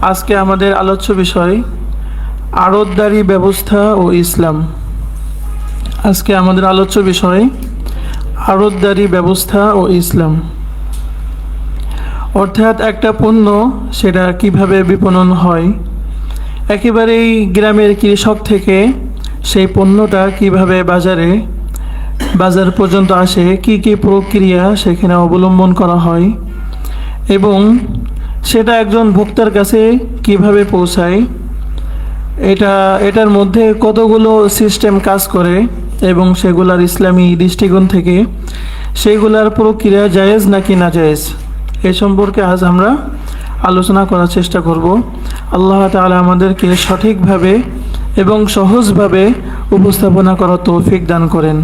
আজকে আমাদের আলোচ্য বিষয় আড়তদারি ব্যবস্থা ও ইসলাম। আজকে আমাদের আলোচ্য বিষয় আড়তদারি ব্যবস্থা ও ইসলাম, অর্থাৎ একটা পণ্য সেটা কিভাবে বিপণন হয়, একেবারেই গ্রামের কৃষক থেকে সেই পণ্যটা কিভাবে বাজার পর্যন্ত আসে, কি কি প্রক্রিয়া সেখানে অবলম্বন করা হয় এবং সেটা একজন ভোক্তার কাছে কিভাবে পৌঁছায়, এটার মধ্যে কতগুলো সিস্টেম কাজ করে এবং সেগুলার ইসলামী দৃষ্টিকোণ থেকে সেগুলার প্রক্রিয়া জায়েজ নাকি না জায়েজ, এ সম্পর্কে আজ আমরা আলোচনা করার চেষ্টা করব। আল্লাহ তাআলা আমাদেরকে সঠিকভাবে এবং সহজভাবে উপস্থাপনা করার তৌফিক দান করেন।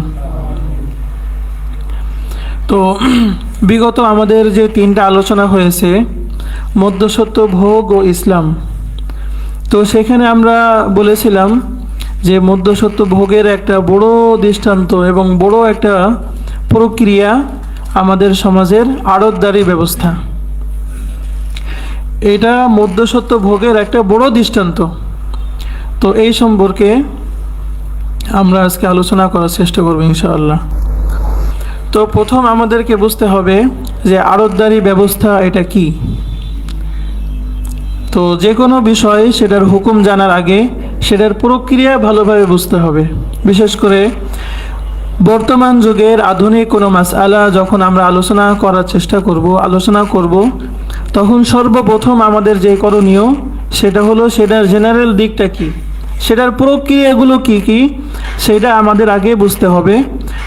তো বিগত আমাদের যে তিনটা আলোচনা হয়েছে, মধ্যসত্ত্ব, ভোগ ও ইসলাম, তো সেখানে আমরা বলেছিলাম যে মধ্যসত্ত্ব ভোগের একটা বড় দৃষ্টান্ত এবং বড় একটা প্রক্রিয়া আমাদের সমাজের আড়তদারি ব্যবস্থা। এটা মধ্যসত্ত্ব ভোগের একটা বড় দৃষ্টান্ত। তো এই সম্পর্কে আমরা আজকে আলোচনা করার চেষ্টা করব ইনশাআল্লাহ। তো প্রথম আমাদেরকে বুঝতে হবে যে আড়তদারি ব্যবস্থা এটা কি। তো যে কোনো বিষয় সেটার হুকুম জানার আগে সেটার প্রক্রিয়া ভালোভাবে বুঝতে হবে। বিশেষ করে বর্তমান যুগের আধুনিক কোনো মাসআলা যখন আমরা আলোচনা করব তখন সর্বপ্রথম আমাদের যে করণীয় সেটা হলো সেটার জেনারেল দিকটা কি, সেটার প্রক্রিয়াগুলো কি কি সেটা আমাদের আগে বুঝতে হবে।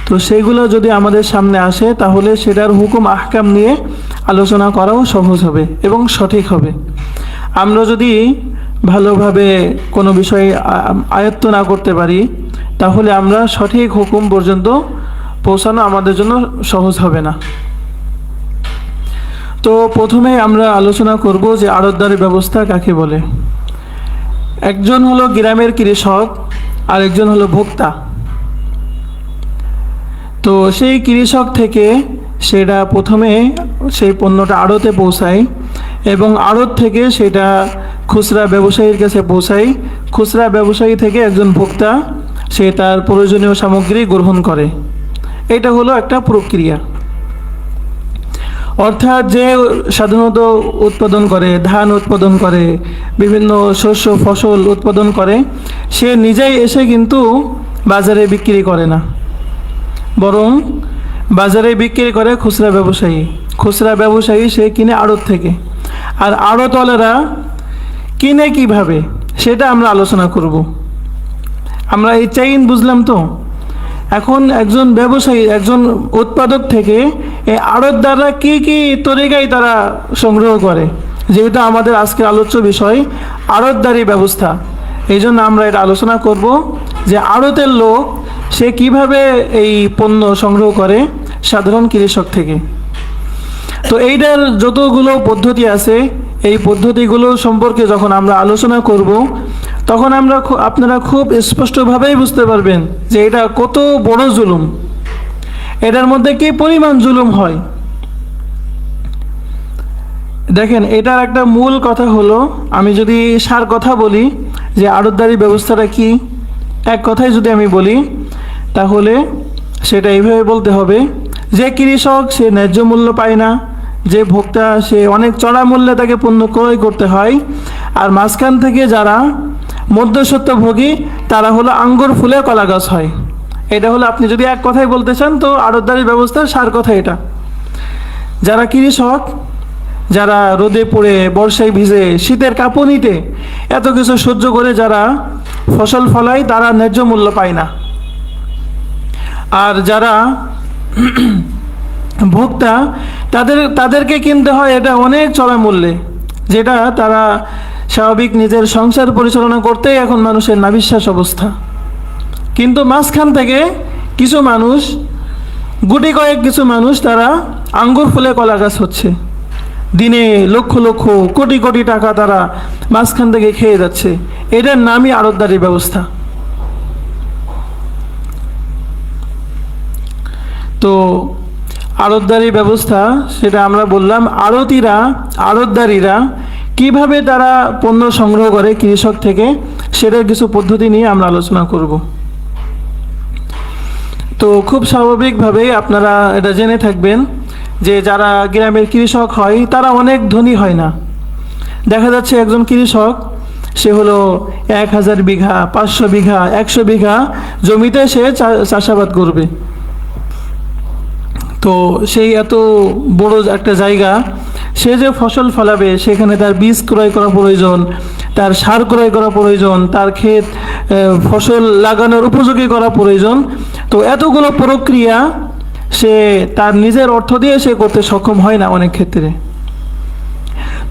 তো সেগুলো যদি আমাদের সামনে আসে তাহলে সেটার হুকুম আহকাম নিয়ে আলোচনা করাও সহজ হবে এবং সঠিক হবে। আমরা যদি ভালোভাবে কোনো বিষয় আয়ত্ত না করতে পারি তাহলে আমরা সঠিক হুকুম পর্যন্ত পৌঁছানো আমাদের জন্য সহজ হবে না। তো প্রথমে আমরা আলোচনা করব যে আড়তদারি ব্যবস্থা কাকে বলে। একজন হলো গ্রামের কৃষক আর একজন হলো ভোক্তা। তো সেই কৃষক থেকে সেটা প্রথমে সেই পণ্যটা আড়তে পৌঁছায় এবং আড়ত থেকে সেটা খুচরা ব্যবসায়ীর কাছে পৌঁছায়। খুচরা ব্যবসায়ী থেকে একজন ভোক্তা সে তার প্রয়োজনীয় সামগ্রী গ্রহণ করে। এটা হলো একটা প্রক্রিয়া। অর্থাৎ যে সাধারণত উৎপাদন করে, ধান উৎপাদন করে, বিভিন্ন শস্য ফসল উৎপাদন করে, সে নিজেই এসে কিন্তু বাজারে বিক্রি করে না, বরং বাজারে বিক্রি করে খুচরা ব্যবসায়ী। খুচরা ব্যবসায়ী সে কিনে আড়ত থেকে। আর আড়তওয়ালারা কিনে কিভাবে সেটা আমরা আলোচনা করব। আমরা এই চেইন বুঝলাম। তো এখন একজন ব্যবসায়ী, একজন উৎপাদক থেকে এই আড়তদাররা কি কি তরিকায় তারা সংগ্রহ করে, যেটা আমাদের আজকের আলোচ্য বিষয় আড়তদারি ব্যবস্থা। এই জন্য আমরা এটা আলোচনা করব যে আড়তের লোক সে কিভাবে এই পণ্য সংগ্রহ করে সাধারণ কৃষক থেকে। তো এইটার যতগুলো পদ্ধতি আছে এই পদ্ধতিগুলো সম্পর্কে যখন আমরা আলোচনা করব তখন আপনারা খুব স্পষ্টভাবেই বুঝতে পারবেন যে এটা কত বড় জুলুম, এটার মধ্যে কি পরিমাণ জুলুম হয়। দেখেন, এটার একটা মূল কথা হলো, আমি যদি সার কথা বলি যে আড়তদারি ব্যবস্থাটা কি, এক কথায় যদি আমি বলি তাহলে সেটা এইভাবে বলতে হবে যে কৃষক সে ন্যায্য মূল্য পায় না, যে ভোক্তা সে অনেক চড়া মূল্যে তাকে পণ্য ক্রয় করতে হয়, আর মাঝখান থেকে যারা মধ্যস্বত্বভোগী তারা হলো আঙ্গুর ফুলে কলা গাছ হয়। এটা হলো আপনি যদি এক কথায় বলতে চান তো আড়তদারি ব্যবস্থার সার কথা এটা। যারা কৃষক, যারা রোদে পড়ে, বর্ষায় ভিজে, শীতের কাঁপুনিতে এত কিছু সহ্য করে যারা ফসল ফলায় তারা ন্যায্য মূল্য পায় না। আর যারা ভোক্তা তাদেরকে কিনতে হয় এটা অনেক চড়া মূল্যে, যেটা তারা স্বাভাবিক নিজের সংসার পরিচালনা করতেই এখন মানুষের নাবিশ্বাস অবস্থা। কিন্তু মাঝখান থেকে কিছু মানুষ, গুটি কয়েক কিছু মানুষ তারা আঙ্গুর ফুলে কলা গাছ হচ্ছে, দিনে লক্ষ লক্ষ কোটি কোটি টাকা তারা মাঝখান থেকে খেয়ে যাচ্ছে। এটার নামই আড়তদারি ব্যবস্থা। তো আড়তদারি ব্যবস্থা সেটা আমরা বললাম, আড়তদারিরা কিভাবে তারা পণ্য সংগ্রহ করে কৃষক থেকে, সেটার কিছু পদ্ধতি নিয়ে আমরা আলোচনা করব। তো খুব স্বাভাবিকভাবেই আপনারা এটা জেনে থাকবেন যে যারা গ্রামের কৃষক হয় তারা অনেক ধনী হয় না। দেখা যাচ্ছে একজন কৃষক সে হলো 1000 বিঘা, 500 বিঘা, 100 বিঘা জমিতে সে চাষাবাদ করবে। তো সেই এত বড় একটা জায়গা, সে যে ফসল ফলাবে সেখানে তার বীজ ক্রয় করা প্রয়োজন, তার সার ক্রয় করা প্রয়োজন, তার ক্ষেত ফসল লাগানোর উপযোগী করা প্রয়োজন। তো এতগুলো প্রক্রিয়া সে তার নিজের অর্থ দিয়ে সে করতে সক্ষম হয় না অনেক ক্ষেত্রে।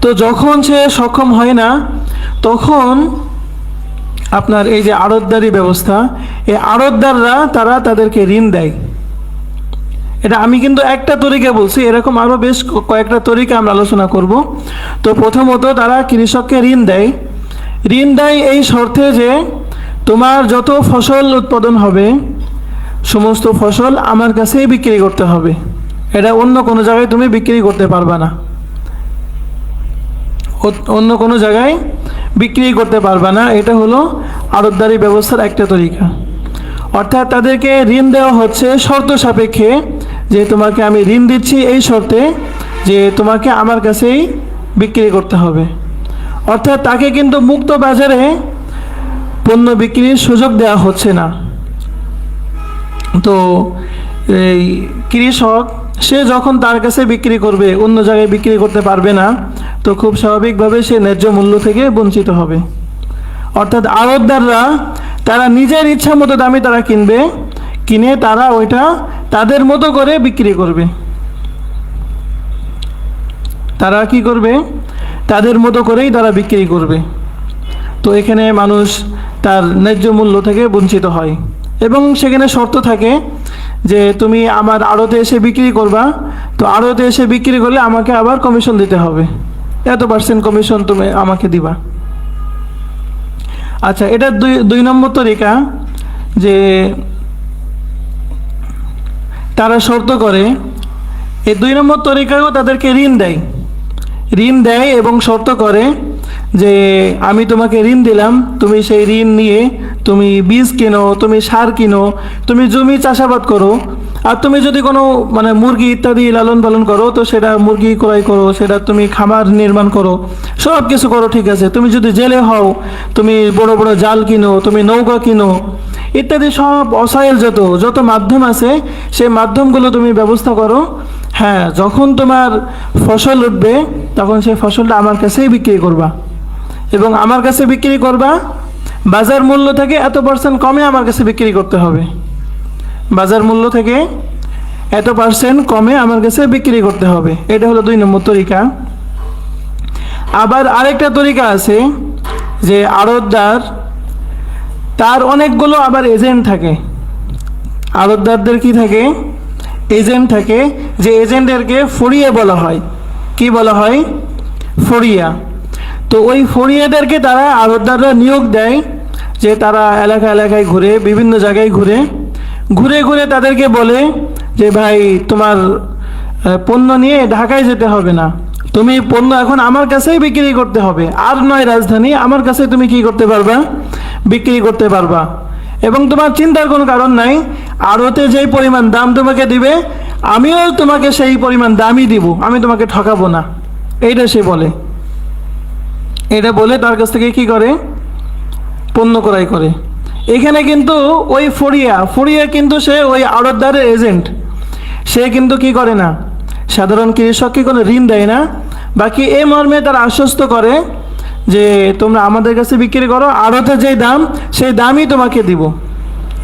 তো যখন সে সক্ষম হয় না, তখন আপনার এই যে আড়তদারি ব্যবস্থা, এই আড়তদাররা তারা তাদেরকে ঋণ দেয়। এটা আমি কিন্তু একটা তরিকা বলছি, এরকম আরও বেশ কয়েকটা তরিকা আমরা আলোচনা করব। তো প্রথমত তারা কৃষককে ঋণ দেয়। ঋণ দেয় এই শর্তে যে তোমার যত ফসল উৎপাদন হবে সমস্ত ফসল আমার কাছেই বিক্রি করতে হবে, এটা অন্য কোনো জায়গায় তুমি বিক্রি করতে পারবে না, অন্য কোনো জায়গায় বিক্রি করতে পারবে না। এটা হলো আড়তদারি ব্যবস্থার একটা তরিকা। অর্থাৎ তাদেরকে ঋণ দেওয়া হচ্ছে শর্ত সাপেক্ষে, যে তোমাকে আমি ঋণ দিচ্ছি এই শর্তে যে তোমাকে আমার কাছেই বিক্রি করতে হবে। অর্থাৎ তাকে কিন্তু মুক্ত বাজারে পণ্য বিক্রির সুযোগ দেওয়া হচ্ছে না। তো এই কৃষক সে যখন তার কাছে বিক্রি করবে, অন্য জায়গায় বিক্রি করতে পারবে না, তো খুব স্বাভাবিকভাবে সে ন্যায্য মূল্য থেকে বঞ্চিত হবে। অর্থাৎ আড়তদাররা তারা নিজের ইচ্ছা মতো দামে তারা কিনবে, কিনে তারা ওইটা তাদের মতো করে বিক্রি করবে। তারা কি করবে? তাদের মতো করেই তারা বিক্রি করবে। তো এখানে মানুষ তার ন্যায্য মূল্য থেকে বঞ্চিত হয় এবং সেখানে শর্ত থাকে যে তুমি আমার আড়তে এসে বিক্রি করবা, তো আড়তে এসে বিক্রি করলে আমাকে আবার কমিশন দিতে হবে, এত % কমিশন তুমি আমাকে দিবা। আচ্ছা, এটা দুই নম্বর তরিকা, যে তারা শর্ত করে। এই 2 নম্বর তরিকাও তাদেরকে ঋণ দেয় এবং শর্ত করে যে আমি তোমাকে ঋণ দিলাম, তুমি সেই ঋণ নিয়ে তুমি বীজ কিনো, তুমি সার কিনো, তুমি জমি চাষাবাদ করো, আর তুমি যদি কোনো মানে মুরগি ইত্যাদি লালন পালন করো তো সেটা মুরগি ক্রয় করো, সেটা তুমি খামার নির্মাণ করো, সব কিছু করো, ঠিক আছে। তুমি যদি জেলে হও তুমি বড় বড় জাল কিনো, তুমি নৌকা কিনো, ইত্যাদি সব অসাইল যত মাধ্যম আছে সেই মাধ্যমগুলো তুমি ব্যবস্থা করো। হ্যাঁ, যখন তোমার ফসল উঠবে তখন সেই ফসলটা আমার কাছেই বিক্রি করবা, এবং আমার কাছে বিক্রি করবা বাজার মূল্য থেকে এত % কমে আমার কাছে বিক্রি করতে হবে, বাজার মূল্য থেকে এত % কমে আমার কাছে বিক্রি করতে হবে। এটা হলো 2 নম্বর তরিকা। আবার আরেকটা তরিকা আছে যে আড়তদার তার অনেকগুলো আবার এজেন্ট থাকে। আড়তদারদের কি থাকে? এজেন্ট থাকে, যে এজেন্টদেরকে ফড়িয়া বলা হয়। কি বলা হয়? ফড়িয়া। তো ওই ফড়িয়াদেরকে তারা আড়তদাররা নিয়োগ দেয়, যে তারা এলাকায় ঘুরে, বিভিন্ন জায়গায় ঘুরে তাদেরকে বলে যে ভাই তোমার পণ্য নিয়ে ঢাকায় যেতে হবে না, তুমি পণ্য এখন আমার কাছেই বিক্রি করতে হবে, আর নয় রাজধানী, আমার কাছে তুমি কি করতে পারবা? বিক্রি করতে পারবা। এবং তোমার চিন্তার কোনো কারণ নাই, আড়তে যেই পরিমাণ দাম তোমাকে দিবে আমিও তোমাকে সেই পরিমাণ দামই দিব, আমি তোমাকে ঠকাবো না, এইটা সে বলে। এটা বলে তার কাছ থেকে কি করে? পণ্য ক্রয় করে। এখানে কিন্তু ওই ফড়িয়া কিন্তু সে ওই আড়তদারের এজেন্ট, সে কিন্তু কি করে না, সাধারণ কৃষককে কোনো ঋণ দেয় না, বাকি এই মর্মে তারা আশ্বস্ত করে যে তোমরা আমাদের কাছে বিক্রি করো, আড়তে যেই দাম সেই দামই তোমাকে দিব।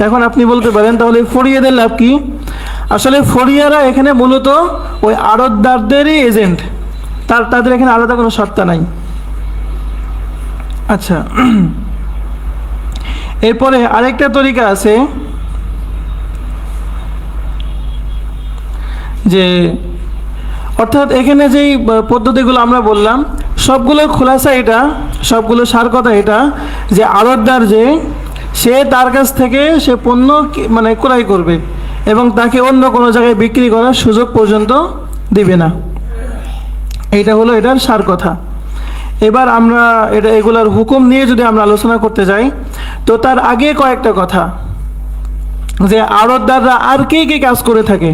এখন আপনি বলতে পারেন তাহলে ফড়িয়াদের লাভ কি? আসলে ফড়িয়ারা এখানে মূলত ওই আড়তদারদেরই এজেন্ট, তাদের এখানে আলাদা কোনো সত্তা নাই। আচ্ছা, এরপরে আরেকটা তরিকা আছে যে অর্থাৎ এখানে যেই পদ্ধতিগুলো আমরা বললাম সবগুলোর খোলাসা এটা, সবগুলো সার কথা এটা, যে আড়তদার যে সে তার কাছ থেকে সে পণ্য মানে ক্রয় করবে এবং তাকে অন্য কোনো জায়গায় বিক্রি করার সুযোগ পর্যন্ত দিবে না। এইটা হলো এটার সার কথা। এবার আমরা এগুলার হুকুম নিয়ে যদি আমরা আলোচনা করতে যাই, তো তার আগে কয়েকটা কথা, যে আড়তদাররা আর কে কে কাজ করে থাকে।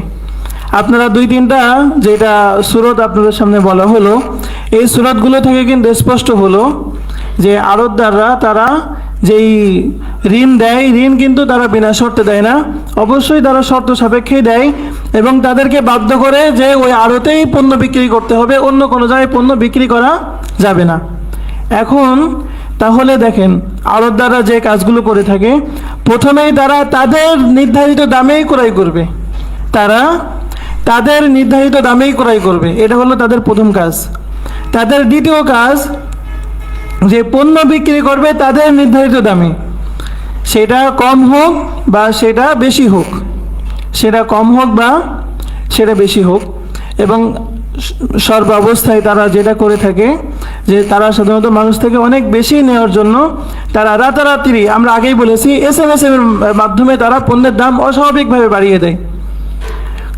আপনারা দুই তিনটা যেটা সূরত আপনাদের সামনে বলা হলো, এই সূরতগুলো থেকে কিন্তু স্পষ্ট হলো যে আড়তদাররা তারা যেই ঋণ দেয়, ঋণ কিন্তু তারা বিনা শর্তে দেয় না, অবশ্যই তারা শর্ত সাপেক্ষেই দেয় এবং তাদেরকে বাধ্য করে যে ওই আড়তেই পণ্য বিক্রি করতে হবে, অন্য কোনো জায়গায় পণ্য বিক্রি করা যাবে না। এখন তাহলে দেখেন আড়তদাররা যে কাজগুলো করে থাকে, প্রথমেই তারা তাদের নির্ধারিত দামেই ক্রয় করবে, তারা তাদের নির্ধারিত দামেই ক্রয় করবে, এটা হলো তাদের প্রথম কাজ। তাদের দ্বিতীয় কাজ, যে পণ্য বিক্রি করবে তাদের নির্ধারিত দামে, সেটা কম হোক বা সেটা বেশি হোক, সেটা কম হোক বা সেটা বেশি হোক। এবং সর্বাবস্থায় তারা যেটা করে থাকে, যে তারা সাধারণত মানুষ থেকে অনেক বেশি নেওয়ার জন্য তারা রাতারাতি, আমরা আগেই বলেছি, SMS এর মাধ্যমে তারা পণ্যের দাম অস্বাভাবিকভাবে বাড়িয়ে দেয়।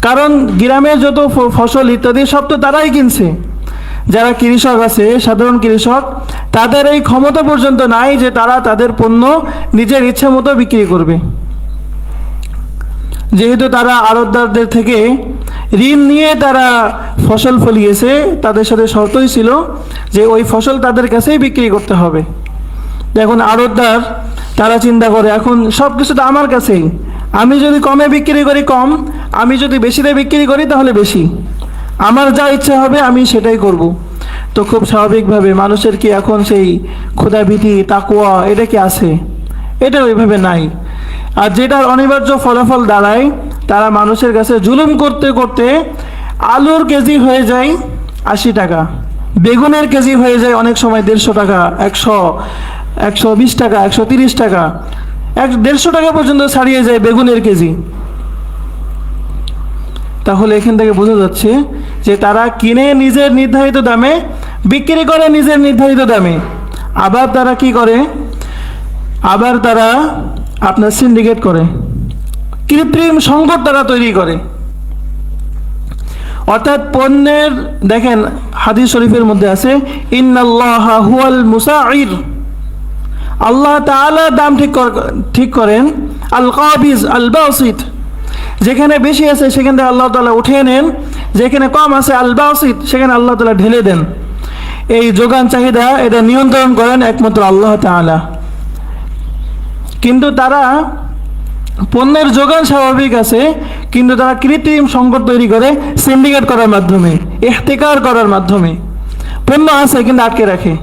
কারণ গ্রামের যত ফসল ইত্যাদি সব তো তারাই কিনছে। যারা কৃষক আছে, সাধারণ কৃষক, তাদের এই ক্ষমতা পর্যন্ত নাই যে তারা তাদের পণ্য নিজের ইচ্ছা মতো বিক্রি করবে। যেহেতু তারা আড়তদারদের থেকে ঋণ নিয়ে তারা ফসল ফলিয়েছে, তাদের সাথে শর্তই ছিল যে ওই ফসল তাদের কাছেই বিক্রি করতে হবে। এখন আড়তদার তারা চিন্তা করে, এখন সব কিছু তো আমার কাছেই, আমি যদি কমে বিক্রি করি কম, আমি যদি বেশিতে বিক্রি করি তাহলে বেশি, আমার যা ইচ্ছা হবে আমি সেটাই করব। তো খুব স্বাভাবিকভাবে মানুষের কি এখন সেই ক্ষুধাভীতি, তাকওয়া এটা কি আছে? এটা ওইভাবে নাই। আর যেটার অনিবার্য ফলাফল দাঁড়ায়, তারা মানুষের কাছে জুলুম করতে করতে আলুর কেজি হয়ে যায় 80 টাকা, বেগুনের কেজি হয়ে যায় অনেক সময় 150 টাকা, 120 টাকা, 130 টাকা, 150 টাকা পর্যন্ত ছাড়িয়ে যায় বেগুনের কেজি। তাহলে এখান থেকে বোঝা যাচ্ছে যে তারা কিনে নিজের নির্ধারিত দামে, বিক্রি করে নিজের নির্ধারিত দামে। আবার তারা কি করে, আবার তারা আপনার সিন্ডিকেট করে, কৃত্রিম সংকট তারা তৈরি করে। অর্থাৎ পণ্যের, দেখেন হাদিস শরীফের মধ্যে আছে, ইন্নাল্লাহা হুয়াল মুসাঈর, আল্লাহ তাআলা দাম ঠিক করেন, আল কাবিজ আল বাসিত, যেখানে বেশি আছে সেখান থেকে আল্লাহ তাআলা উঠিয়ে নেন, যেখানে কম আছে আল বাসিত সেখানে আল্লাহ তাআলা ঢেলে দেন। এই যোগান চাহিদা এটা নিয়ন্ত্রণ করেন একমাত্র আল্লাহ তাআলা। কিন্তু তারা পণ্যের যোগান স্বাভাবিক আছে, কিন্তু তারা কৃত্রিম সংকট তৈরি করে সিন্ডিকেট করার মাধ্যমে, ইহতিকার করার মাধ্যমে। পণ্য আছে কিন্তু আটকে রাখে,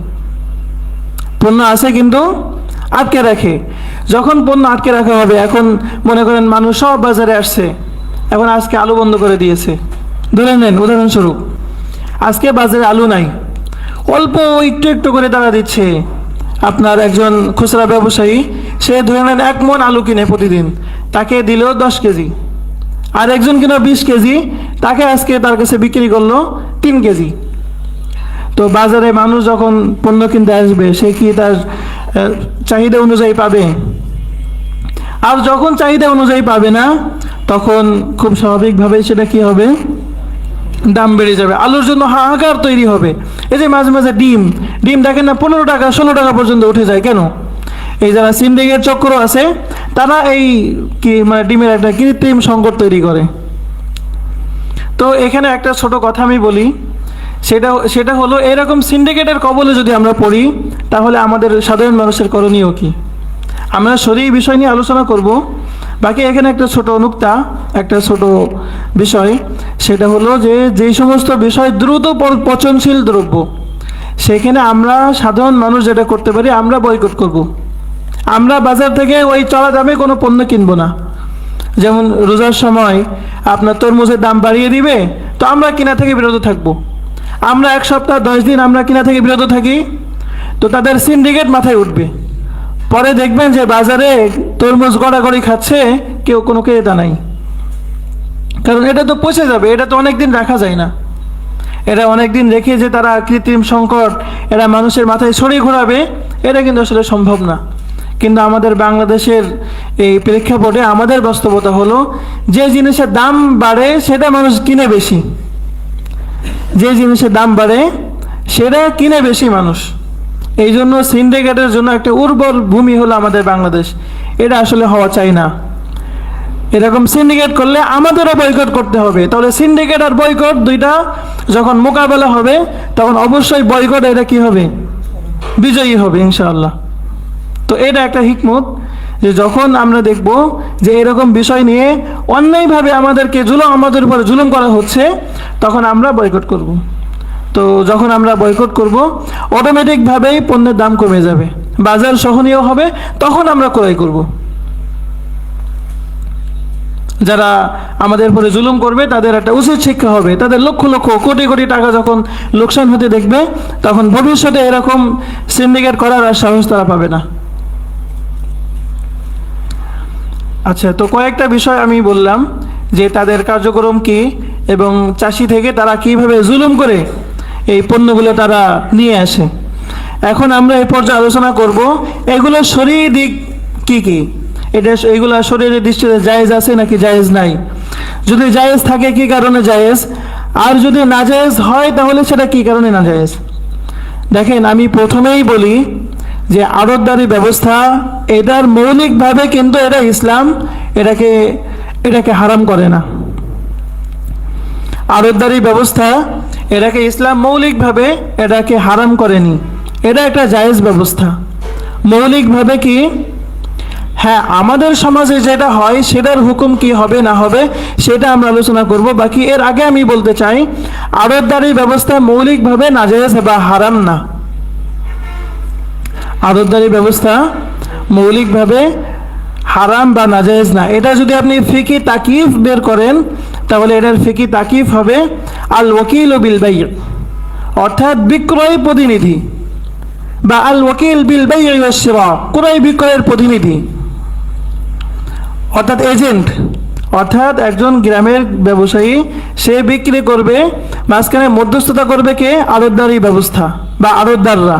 পণ্য আছে কিন্তু আটকে রাখে। যখন পণ্য আটকে রাখা হবে, এখন মনে করেন মানুষ সব বাজারে আসছে, এখন আজকে আলু বন্ধ করে দিয়েছে, ধরে নেন উদাহরণস্বরূপ, আজকে বাজারে আলু নাই, অল্প একটু একটু করে তারা দিচ্ছে। আপনার একজন খুচরা ব্যবসায়ী, সে ধরে নেন 1 মণ আলু কিনে প্রতিদিন, তাকে দিল 10 কেজি, আর একজন কিনা 20 কেজি, তাকে আজকে তার কাছে বিক্রি করলো 3 কেজি। তো বাজারে মানুষ যখন পণ্য কিনতে আসবে, সে কি তার চাহিদা অনুযায়ী পাবে? আর যখন চাহিদা অনুযায়ী পাবে না, তখন খুব স্বাভাবিকভাবে সেটা কি হবে, দাম বেড়ে যাবে, আলুর জন্য হাহাকার তৈরি হবে। এই যে মাঝে মাঝে ডিম দেখেন না 15 টাকা 16 টাকা পর্যন্ত উঠে যায়, কেন? এই যারা সিন্ডিকেট চক্র আছে, তারা এই কি মানে ডিমের একটা কৃত্রিম সংকট তৈরি করে। তো এখানে একটা ছোট কথা আমি বলি, সেটা হলো, এরকম সিন্ডিকেটের কবলে যদি আমরা পড়ি, তাহলে আমাদের সাধারণ মানুষের করণীয় কি? আমরা শরীর বিষয় নিয়ে আলোচনা করব। বাকি এখানে একটা ছোট নুক্তা, একটা ছোট বিষয়, সেটা হলো যে যেই সমস্ত বিষয় দ্রুত পচনশীল দ্রব্য, সেখানে আমরা সাধারণ মানুষ যেটা করতে পারি, আমরা বয়কট করব। আমরা বাজার থেকে ওই চড়া দামে কোনো পণ্য কিনবো না। যেমন রোজার সময় আপনার তরমুজের দাম বাড়িয়ে দিবে, তো আমরা কিনা থেকে বিরত থাকবো। আমরা 1 সপ্তাহ 10 দিন আমরা কিনা থেকে বিরত থাকি, তো তাদের সিন্ডিকেট মাথায় উঠবে। পরে দেখবেন যে বাজারে তরমুজ গড়াগড়ি খাচ্ছে, কেউ কোনো ক্রেতা নাই, কারণ এটা তো পচে যাবে, এটা তো অনেকদিন রাখা যায় না। এটা অনেকদিন রেখে যে তারা কৃত্রিম সংকট এরা মানুষের মাথায় ছড়িয়ে ঘোরাবে, এটা কিন্তু আসলে সম্ভব না। কিন্তু আমাদের বাংলাদেশের এই প্রেক্ষাপটে আমাদের বাস্তবতা হলো, যে জিনিসের দাম বাড়ে সেটা মানুষ কিনে বেশি, যে জিনিসের দাম বাড়ে সেটা কিনে বেশি মানুষ। এই জন্য সিন্ডিকেটের জন্য একটা উর্বর ভূমি হলো আমাদের বাংলাদেশ। এটা আসলে হওয়া চাই না। এরকম সিন্ডিকেট করলে আমাদেরও বয়কট করতে হবে। তাহলে সিন্ডিকেট আর বয়কট দুইটা যখন মোকাবেলা হবে তখন অবশ্যই বয়কট এটা কি হবে, বিজয়ী হবে ইনশাআল্লাহ। তো এটা একটা হিকমত যে যখন আমরা দেখব যে এরকম বিষয় নিয়ে অন্যায়ভাবে আমাদের উপর জুলুম করা হচ্ছে, তখন আমরা বয়কট করব। তো যখন আমরা বয়কট করব অটোমেটিকভাবেই পণ্যের দাম কমে যাবে, বাজার সহনীয় হবে, তখন আমরা ক্রয় করব। যারা আমাদের উপরে জুলুম করবে তাদের একটা উচিত শিক্ষা হবে। তাদের লক্ষ লক্ষ কোটি কোটি টাকা যখন লোকসান হতে দেখবে, তখন ভবিষ্যতে এরকম সিন্ডিকেট করার আর সাহস তারা পাবে না। আচ্ছা, তো কয়েকটা বিষয় আমি বললাম যে তাদের কার্যক্রম কি এবং চাষি থেকে তারা কিভাবে জুলুম করে এই পণ্যগুলো তারা নিয়ে আসে। এখন আমরা এই পর্যায়ে আলোচনা করব এগুলো শরীয়ী দিক কি কি, এগুলো শরীরের দৃষ্টিতে জায়েজ আছে নাকি জায়েজ নাই, যদি জায়েজ থাকে কি কারণে জায়েজ, আর যদি নাজায়েজ হয় তাহলে সেটা কি কারণে নাজায়েজ। দেখেন, আমি প্রথমেই বলি যে আড়তদারি ব্যবস্থা এটার মৌলিকভাবে কিন্তু এটা ইসলাম এটাকে হারাম করে না। আড়তদারি ব্যবস্থা এটাকে ইসলাম মৌলিকভাবে এটাকে হারাম করেনি। এটা একটা জায়েজ ব্যবস্থা মৌলিকভাবে। কি, হ্যাঁ, আমাদের সমাজে যেটা হয় সেটার হুকুম কি হবে না হবে সেটা আমরা আলোচনা করব। বাকি এর আগে আমি বলতে চাই আড়তদারি ব্যবস্থা মৌলিকভাবে নাজায়েজ বা হারাম না। আড়তদারি ব্যবস্থা মৌলিকভাবে হারাম বা নাজায়েজ না। এটা যদি আপনি ফিকি তাকিফ বের করেন তাহলে এটার ফিকি তাকিফ হবে আল ওয়াকিল বিল বাই', অর্থাৎ বিক্রয় প্রতিনিধি, বা আল ওয়াকিল বিল বাই' ওয়াশ শিরা, ক্রয় বিক্রয়ের প্রতিনিধি অর্থাৎ এজেন্ট। অর্থাৎ একজন গ্রামের ব্যবসায়ী, সে বিক্রি করবে, মাঝখানে মধ্যস্থতা করবে কে, আড়তদারি ব্যবস্থা বা আড়তদাররা।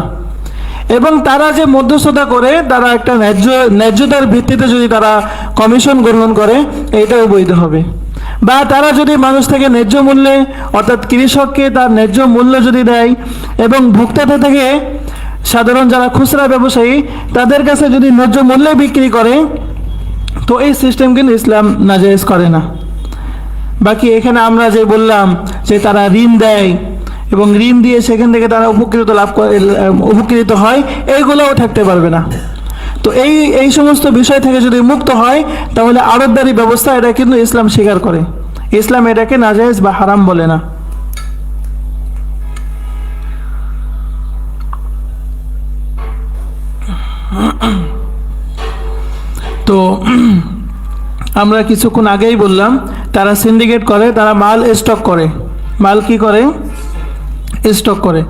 এবং তারা যে মধ্যস্থতা করে তারা একটা ন্যায্যতার ভিত্তিতে যদি তারা কমিশন গ্রহণ করে এইটাও বৈধ হবে। বা তারা যদি মানুষ থেকে ন্যায্য মূল্যে, অর্থাৎ কৃষককে তার ন্যায্য মূল্য যদি দেয় এবং ভোক্তাটা থেকে সাধারণ যারা খুচরা ব্যবসায়ী তাদের কাছে যদি ন্যায্য মূল্যে বিক্রি করে, তো এই সিস্টেম কিন্তু ইসলাম নাজায়েজ করে না। বাকি এখানে আমরা যে বললাম যে তারা ঋণ দেয় এবং ঋণ দিয়ে সেখান থেকে তারা উপকৃত হয়, এইগুলোও থাকতে পারবে না। তো এই সমস্ত বিষয় থেকে যদি মুক্ত হয় তাহলে আড়তদারি ব্যবস্থা এটা কিন্তু ইসলাম স্বীকার করে। ইসলাম এটাকে নাজায়েজ বা হারাম বলে না। তো আমরা কিছুক্ষণ আগেই বললাম তারা সিন্ডিকেট করে, তারা মাল স্টক করে। মাল কি করে, স্টক করে।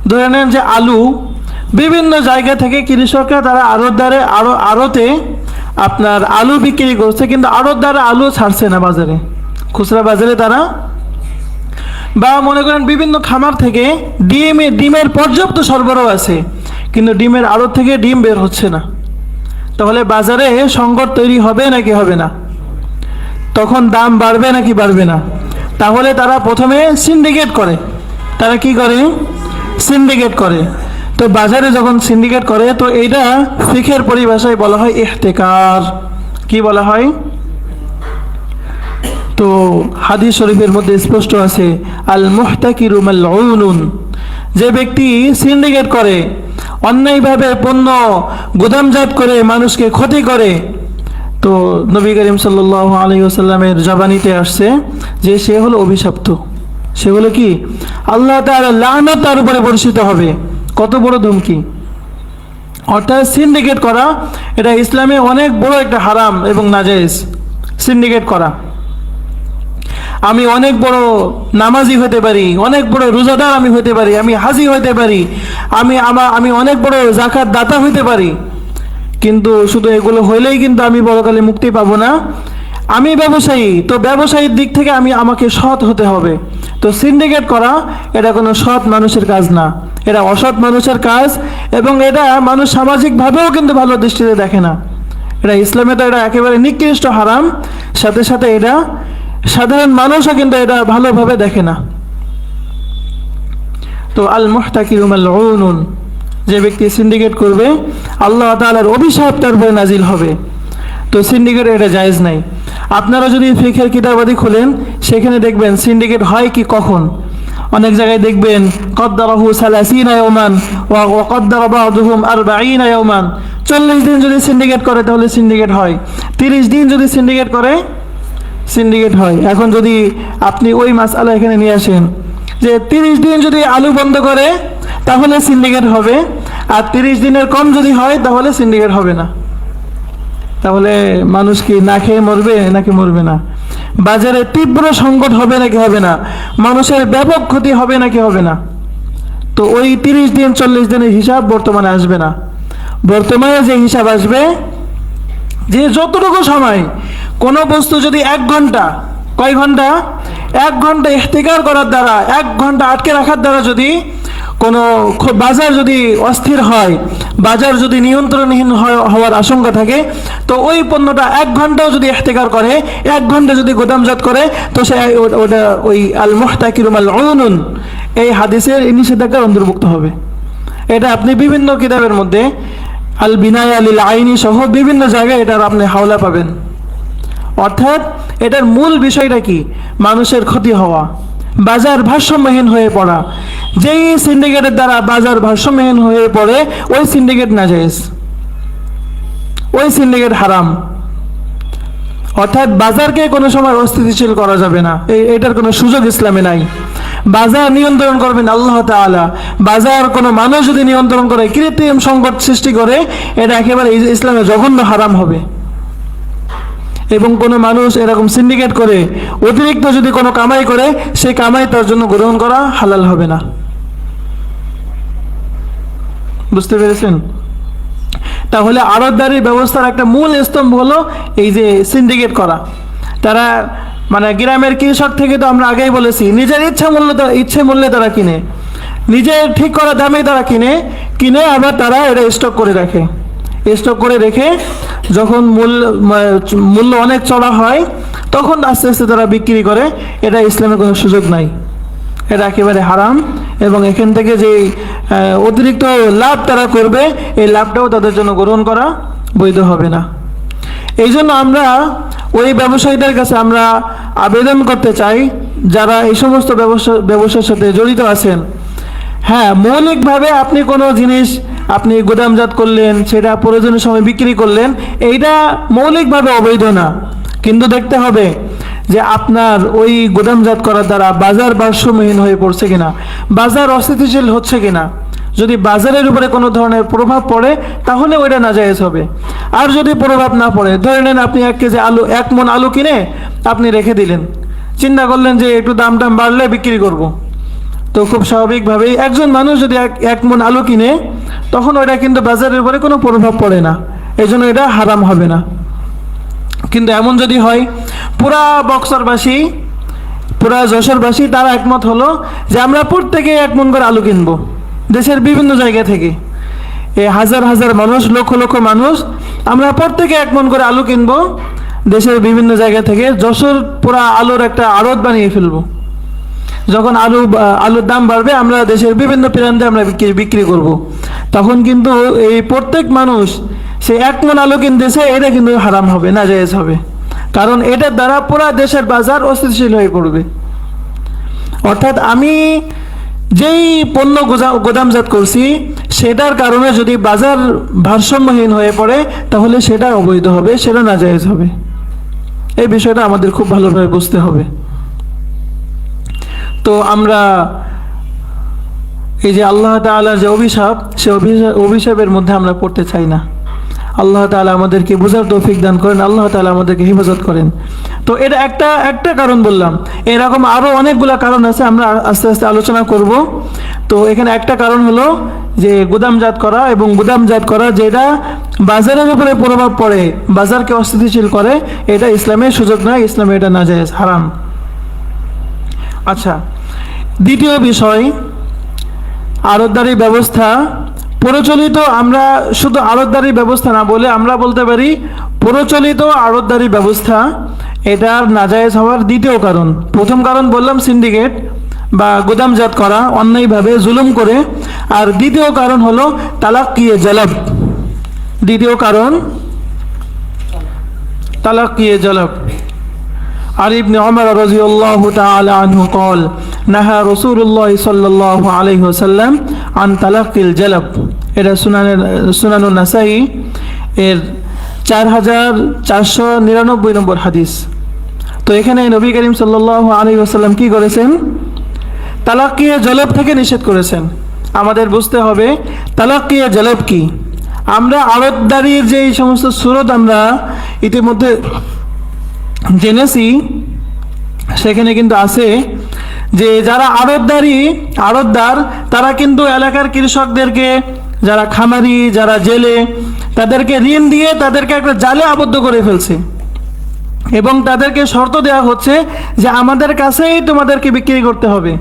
ধরে নেন যে আলু বিভিন্ন জায়গা থেকে কৃষকরা তারা আড়তে আপনার আলু বিক্রি করছে, কিন্তু আড়তদারে আলু ছাড়ছে না বাজারে, খুচরা বাজারে তারা। বা মনে করেন বিভিন্ন খামার থেকে ডিমের পর্যাপ্ত সরবরাহ আছে, কিন্তু ডিমের আড়ত থেকে ডিম বের হচ্ছে না। তাহলে বাজারে সংকট তৈরি হবে নাকি হবে না? তখন দাম বাড়বে নাকি বাড়বে না? তাহলে তারা প্রথমে সিন্ডিকেট করে। তারা কি করে? সিন্ডিকেট করে। তো বাজারে যখন সিন্ডিকেট করে তো এইটা ফিকের পরিভাষায় বলা হয় ইহতেকার। কি বলা হয়? তো হাদিস শরীফের মধ্যে স্পষ্ট আছে আল মুহতাকিরু মালউনুন, যে ব্যক্তি সিন্ডিকেট করে, অন্যায়ভাবে পণ্য গুদামজাত করে মানুষকে ক্ষতি করে, তো নবী করিম সাল্লাল্লাহু আলাইহি ওয়াসাল্লামের জবানিতে আসছে যে সে হলো অভিশপ্ত। সে হলো কি? আল্লাহ তাআলা লানত তার উপরে বর্ষিত হবে। কত বড় ধমকি! অর্থাৎ সিন্ডিকেট করা এটা ইসলামে অনেক বড় একটা হারাম এবং নাজায়েজ। সিন্ডিকেট করা, আমি অনেক বড় নামাজি হতে পারি, অনেক বড় রোজাদার আমি হতে পারি, আমি হাজি হতে পারি, আমি অনেক বড় যাকাত দাতা হতে পারি, কিন্তু শুধু এগুলো হইলেই কিন্তু আমি পরকালে মুক্তি পাবো না। আমি ব্যবসায়ী, তো ব্যবসায়ীর দিক থেকে আমাকে সৎ হতে হবে। তো সিন্ডিকেট করা এটা কোনো সৎ মানুষের কাজ না, এটা অসৎ মানুষের কাজ, এবং এটা মানুষ সামাজিকভাবেও কিন্তু ভালো দৃষ্টিতে দেখে না। এটা ইসলামে তো এটা একেবারে নিকৃষ্ট হারাম, সাথে সাথে এটা সাধারণ মানুষও কিন্তু এটা ভালোভাবে দেখে না। তো আল মুহতাকিরু মালউনুন, যে ব্যক্তি সিন্ডিকেট করবে আল্লাহ তাআলার অভিশাপ তার উপরে নাজিল হবে। তো সিন্ডিকেট এটা জায়েজ নাই। আপনারা যদি ফিকহের কিতাবাদি খুলেন সেখানে দেখবেন সিন্ডিকেট হয় কি কখন। অনেক জায়গায় দেখবেন কদ্দারাহু সালাসিনা ইয়াওমান ওয়া কদ্দারা বা'দুহুম 40 ইয়াওমান, 40 দিন যদি সিন্ডিকেট করে তাহলে সিন্ডিকেট হয়, 30 দিন যদি সিন্ডিকেট করে সিন্ডিকেট হয়। এখন যদি আপনি ওই মাসআলা এখানে নিয়ে আসেন যে 30 দিন যদি আলু বন্ধ করে তাহলে সিন্ডিকেট হবে, আর 30 দিনের কম যদি হয় তাহলে সিন্ডিকেট হবে না, তাহলে মানুষ কি না খেয়ে মরবে নাকি মরবে না? বাজারে তীব্র সংকট হবে নাকি হবে না? মানুষের ব্যাপক ক্ষতি হবে নাকি হবে না? তো ওই 30 দিন 40 দিনের হিসাব বর্তমানে আসবে না। বর্তমানে যে হিসাব আসবে, যে যতটুকু সময় কোনো বস্তু যদি 1 ঘন্টা, কয় ঘন্টা? 1 ঘন্টা ইহতিকার করার দ্বারা, 1 ঘন্টা আটকে রাখার দ্বারা যদি কোনো বাজার যদি অস্থির হয়, বাজার যদি নিয়ন্ত্রণহীন হওয়ার আশঙ্কা থাকে, তো ওই পণ্যটা 1 ঘন্টাও যদি ইহতিকার করে, 1 ঘন্টা যদি গোদামজাত করে, তো সে ওটা ওই আল মুহতাকিরু মালউনুন এই হাদিসের নিষেধাজ্ঞার অন্তর্ভুক্ত হবে। এটা আপনি বিভিন্ন কিতাবের মধ্যে আল বিনায়া লিল আইনি সহ বিভিন্ন জায়গায় এটার আপনি হাওলা পাবেন। অর্থাৎ এটার মূল বিষয়টা কি? মানুষের ক্ষতি হওয়া, বাজার ভারসাম্যহীন হয়ে পড়া। যেই সিন্ডিকেটের দ্বারা বাজার ভারসাম্যহীন হয়ে পড়ে ওই সিন্ডিকেট নাজায়েজ, ওই সিন্ডিকেট হারাম। অর্থাৎ বাজারকে কোনো সময় অস্থিতিশীল করা যাবে না, এটার কোনো সুযোগ ইসলামে নাই। বাজার নিয়ন্ত্রণ করবেন আল্লাহ তাআলা। বাজার কোনো মানুষ যদি নিয়ন্ত্রণ করে, কৃত্রিম সংকট সৃষ্টি করে, এটা একেবারে ইসলামে জঘন্য হারাম হবে। এবং কোনো মানুষ এরকম সিন্ডিকেট করে অতিরিক্ত যদি কোনো কামাই করে, সেই কামাই তার জন্য গ্রহণ করা হালাল হবে না। বুঝতে পেরেছেন? তাহলে আড়তদারি ব্যবস্থার একটা মূল স্তম্ভ হলো এই যে সিন্ডিকেট করা। তারা মানে গ্রামের কৃষক থেকে তো আমরা আগেই বলেছি, নিজের ইচ্ছে মূল্যে তারা কিনে, নিজের ঠিক করা দামে তারা কিনে আবার তারা এটা স্টক করে রাখে। স্টক করে রেখে যখন মূল্য অনেক চড়া হয় তখন আস্তে আস্তে তারা বিক্রি করে। এটা ইসলামের কোনো সুযোগ নাই, এটা একেবারে হারাম। এবং এখান থেকে যে অতিরিক্ত লাভ তারা করবে, এই লাভটাও তাদের জন্য গ্রহণ করা বৈধ হবে না। এই জন্য আমরা ওই ব্যবসায়ীদের কাছে আমরা আবেদন করতে চাই, যারা এই সমস্ত ব্যবসার সাথে জড়িত আছেন, হ্যাঁ মৌলিকভাবে আপনি কোনো জিনিস আপনি গোদামজাত করলেন, সেটা প্রয়োজনের সময় বিক্রি করলেন, এইটা মৌলিকভাবে অবৈধ না। কিন্তু দেখতে হবে যে আপনার ওই গোদামজাত করার দ্বারা বাজার ভারসাম্যহীন হয়ে পড়ছে কিনা, বাজার অস্থিতিশীল হচ্ছে কিনা। যদি বাজারের উপরে কোনো ধরনের প্রভাব পড়ে তাহলে ওইটা নাজায়েজ হবে। আর যদি প্রভাব না পড়ে, ধরে নেন আপনি 1 কেজি আলু, 1 মণ আলু কিনে আপনি রেখে দিলেন, চিন্তা করলেন যে একটু দাম বাড়লে বিক্রি করব। তো খুব স্বাভাবিকভাবেই একজন মানুষ যদি 1 মণ আলু কিনে, তখন ওইটা কিন্তু বাজারের উপরে কোনো প্রভাব পড়ে না, এই জন্য এটা হারাম হবে না। কিন্তু এমন যদি হয় পুরা বক্সরবাসী, পুরা যশোরবাসী তারা একমত হলো যে আমরা প্রত্যেকে 1 মণ করে আলু কিনবো, দেশের বিভিন্ন জায়গা থেকে এই হাজার হাজার মানুষ, লক্ষ লক্ষ মানুষ, আমরা প্রত্যেকে 1 মণ করে আলু কিনবো দেশের বিভিন্ন জায়গা থেকে। যশোর পুরা আলুর একটা আড়ত বানিয়ে ফেলবো। যখন আলুর দাম বাড়বে, আমরা দেশের বিভিন্ন প্রান্তে আমরা বিক্রি করব। তখন কিন্তু এই প্রত্যেক মানুষ সে 1 মণ আলু কিনতেছে, এটা কিন্তু হারাম হবে, নাজায়েজ হবে। কারণ এটার দ্বারা পুরা দেশের বাজার অস্থিতিশীল হয়ে পড়বে। অর্থাৎ আমি যেই পণ্য গোদামজাত করছি সেটার কারণে যদি বাজার ভারসাম্যহীন হয়ে পড়ে তাহলে সেটা অবৈধ হবে, সেটা নাজায়েজ হবে। এই বিষয়টা আমাদের খুব ভালোভাবে বুঝতে হবে। তো আমরা এই যে আল্লাহ তাআলার যে অভিশাপ, সে অভিশাপের মধ্যে আমরা পড়তে চাই না। আল্লাহ তাআলা আমাদেরকে বোঝার তৌফিক দান করেন, আল্লাহ তাআলা আমাদেরকে হেফাজত করেন। তো এটা একটা কারণ বললাম, এরকম আরও অনেকগুলা কারণ আছে, আমরা আস্তে আস্তে আলোচনা করব। তো এখানে একটা কারণ হলো যে গুদামজাত করা, এবং গুদামজাত করা যেটা বাজারের উপরে প্রভাব পড়ে, বাজারকে অস্থিতিশীল করে, এটা ইসলামের সুযোগ নয়, ইসলামে এটা নাজায়েজ, হারাম। আচ্ছা, দ্বিতীয় বিষয় আড়তদারি ব্যবস্থা প্রচলিত। আমরা শুধু আড়তদারি ব্যবস্থা না বলে আমরা বলতে পারি প্রচলিত আড়তদারি ব্যবস্থা এটার নাজায়েজ হওয়ার দ্বিতীয় কারণ। প্রথম কারণ বললাম সিন্ডিকেট, বা গোদামজাত করা অন্যায়ভাবে জুলুম করে। আর দ্বিতীয় কারণ হলো তালাক্কিয়ে জালাব। দ্বিতীয় কারণ তালাক্কিয়ে জালাব। আর ইবনে ওমর রাদিয়াল্লাহু তাআলা আনহু قال নাহা রাসূলুল্লাহ সাল্লাল্লাহু আলাইহি ওয়াসাল্লাম আন তালাক্কিল জালাব। এটা সুনানুন নাসাই এর 4499 নম্বর হাদিস। তো এখানে নবী করিম সাল্লাল্লাহু আলাইহি ওয়াসাল্লাম কি করেছেন? তালাক্কিয়ে জালাব থেকে নিষেধ করেছেন। আমাদের বুঝতে হবে তালাক্কিয়ে জালাব কি। আমরা আড়তদারির যে সমস্ত সুরত আমরা ইতিমধ্যে জেনেছি, সেখানে কিন্তু আছে যে যারা আড়তদার তারা কিন্তু এলাকার কৃষকদেরকে, যারা খামারি, যারা জেলে, তাদেরকে ঋণ দিয়ে তাদেরকে একটা জালে আবদ্ধ করে ফেলছে এবং তাদেরকে শর্ত দেওয়া হচ্ছে যে আমাদের কাছেই তোমাদেরকে বিক্রি করতে হবে,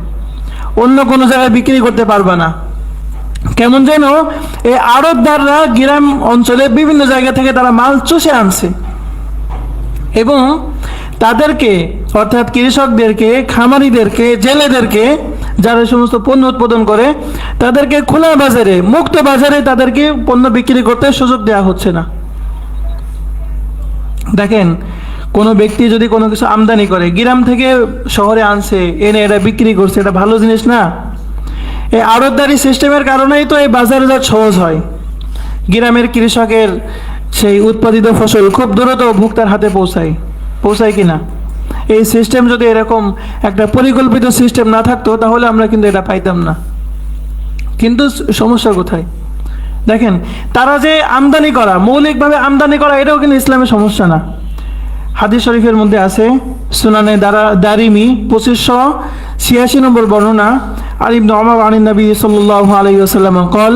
অন্য কোনো জায়গায় বিক্রি করতে পারবে না। কেমন যেন এই আড়তদাররা গ্রাম অঞ্চলে বিভিন্ন জায়গা থেকে তারা মাল চষে আনছে এবং তাদেরকে, অর্থাৎ কৃষকদেরকে, খামারিদেরকে, জেলেদেরকে, যারা সমস্ত পণ্য উৎপাদন করে, তাদেরকে খোলা বাজারে, মুক্ত বাজারে তাদেরকে পণ্য বিক্রি করতে সুযোগ দেওয়া হচ্ছে না। দেখেন, কোনো ব্যক্তি যদি কোনো কিছু আমদানি করে, গ্রাম থেকে শহরে আনছে, এনে এটা বিক্রি করছে, এটা ভালো জিনিস না। এই আড়তদারি সিস্টেমের কারণেই তো এই বাজারে যা সহজ হয়। গ্রামের কৃষকের সেই উৎপাদিত ফসল খুব দ্রুত ভোক্তার হাতে পৌঁছায় কিনা। এই সিস্টেম যদি এরকম একটা পরিকল্পিত সিস্টেম না থাকতো তাহলে আমরা কিন্তু এটা পাইতাম না। কিন্তু সমস্যা কোথায়? দেখেন, তারা যে আমদানি করা, মৌলিকভাবে আমদানি করা, এটাও কিন্তু ইসলামের সমস্যা না। হাদিস শরীফের মধ্যে আছে, সুনানে দারিমি 2586 নম্বর বর্ণনা, আর ইবনে ওমর আন নবী সাল্লাল্লাহু আলাইহি ওয়াসাল্লাম قال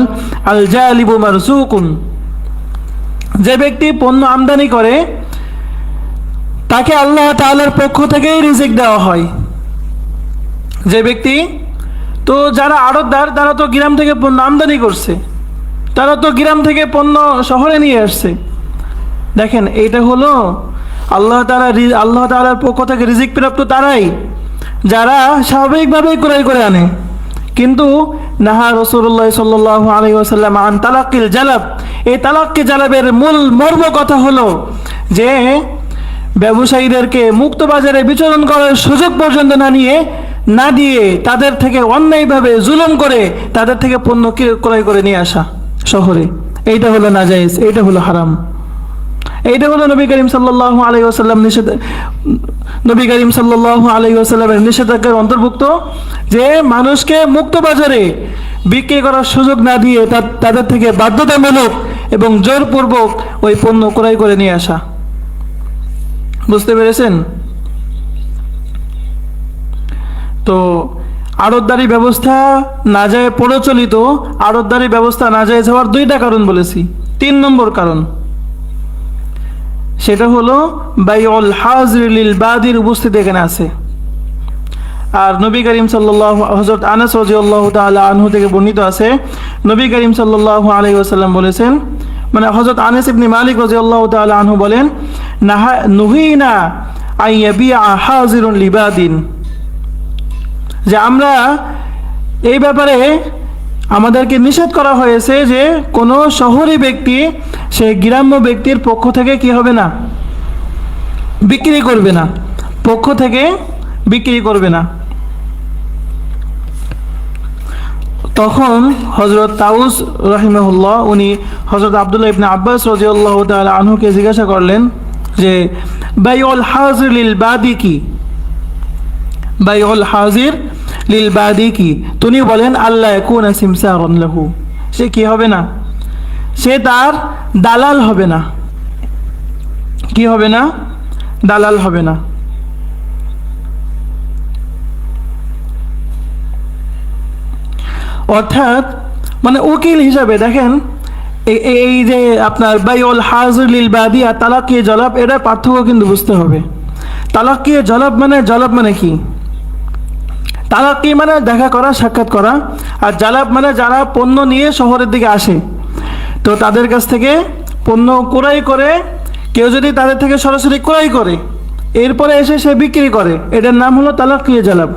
আল জালিবু মারজুকুন। যে ব্যক্তি পণ্য আমদানি করে তাকে আল্লাহ তাআলার পক্ষ থেকেই রিজিক দেওয়া হয়। যে ব্যক্তি, তো যারা আড়তদার তারা তো গ্রাম থেকে পণ্য আমদানি করছে, তারা তো গ্রাম থেকে পণ্য শহরে নিয়ে আসছে। দেখেন, এইটা হলো আল্লাহ তাআলার পক্ষ থেকে রিজিক প্রাপ্ত তারাই যারা স্বাভাবিকভাবেই ক্রয় করে আনে। কিন্তু নাহা রাসূলুল্লাহ সাল্লাল্লাহু আলাইহি ওয়াসাল্লাম আন তালাক্কিল জালাব। এই তালাক্কি জালাবের মূল মর্ম কথা হলো যে ব্যবসায়ীদেরকে মুক্ত বাজারে বিচরণ করার সুযোগ পর্যন্ত না দিয়ে তাদের থেকে অন্যায়ভাবে জুলুম করে তাদের থেকে পণ্য ক্রয় করে নিয়ে আসা শহরে, এইটা হলো নাজায়েজ, এইটা হলো হারাম। এইটা হলো নবী করিম সাল্লাল্লাহু আলাইহি ওয়াসাল্লামের নিষেধাজ্ঞার অন্তর্ভুক্ত, যে মানুষকে মুক্ত বাজারে বিক্রি করার সুযোগ না দিয়ে তাদের থেকে বাধ্যতামূলক এবং জোরপূর্বক ওই পণ্য ক্রয় করে নিয়ে আসা। বুঝতে পেরেছেন? তো আড়তদারি ব্যবস্থা নাজায়েজ প্রচলিত, আড়তদারি ব্যবস্থা নাজায়েজ হওয়ার 2টা কারণ বলেছি। 3 নম্বর কারণ, সেটা হলো বাইউল হাজির লিল বাদির উপস্থিতি এখানে আছে। আর নবী করিম সাল্লাল্লাহু, হযরত আনাস রাদিয়াল্লাহু তাআলা আনহু থেকে বর্ণিত আছে, নবী করিম সাল্লাল্লাহু আলাইহি ওয়াসাল্লাম বলেছেন, মানে হযরত আনাস ইবনে মালিক রাদিয়াল্লাহু তাআলা আনহু বলেন, নুহিনা আন ইয়াবিআ হাজিরুন লিবাদিন, যে আমরা এই ব্যাপারে আমাদেরকে নিষেধ করা হয়েছে যে কোনো শহরি ব্যক্তি সে গ্রাম্য ব্যক্তির পক্ষ থেকে কি হবে না, বিক্রি করবে না, পক্ষ থেকে বিক্রি করবে না। তখন হযরত তাউস রাহিমাহুল্লাহ উনি হযরত আব্দুল্লাহ ইবনে আব্বাস রাদিয়াল্লাহু তাআলা আনহুকে জিজ্ঞাসা করলেন যে বাইউল হাজির লিল বাদি কি, বাইউল হাজির লিল বাদি কি? তিনি বলেন আল্লাহ ইয়াকুনা সিমসারান লাহু, সে কি হবে না, সে তার দালাল হবে না। কি হবে না? দালাল হবে না। অর্থাৎ মানে উকিল হিসাবে দেখেন, এই যে আপনার বাইউল হাজির লিল বাদি আর তালাক্কিয়ে জালাব, এটা পার্থক্য কিন্তু বুঝতে হবে। তালাক্কিয়ে জালাব মানে কি? তালাক্কি মানে দেখা করা, সাক্ষাৎ করা, আর জালাব মানে যারা পণ্য নিয়ে শহরের দিকে আসে, তো তাদের কাছ থেকে পণ্য ক্রয় করে, কেউ যদি তাদের থেকে সরাসরি ক্রয় করে এরপরে এসে সে বিক্রি করে, এটার নাম হলো তালাক্কিয়ে জালাব।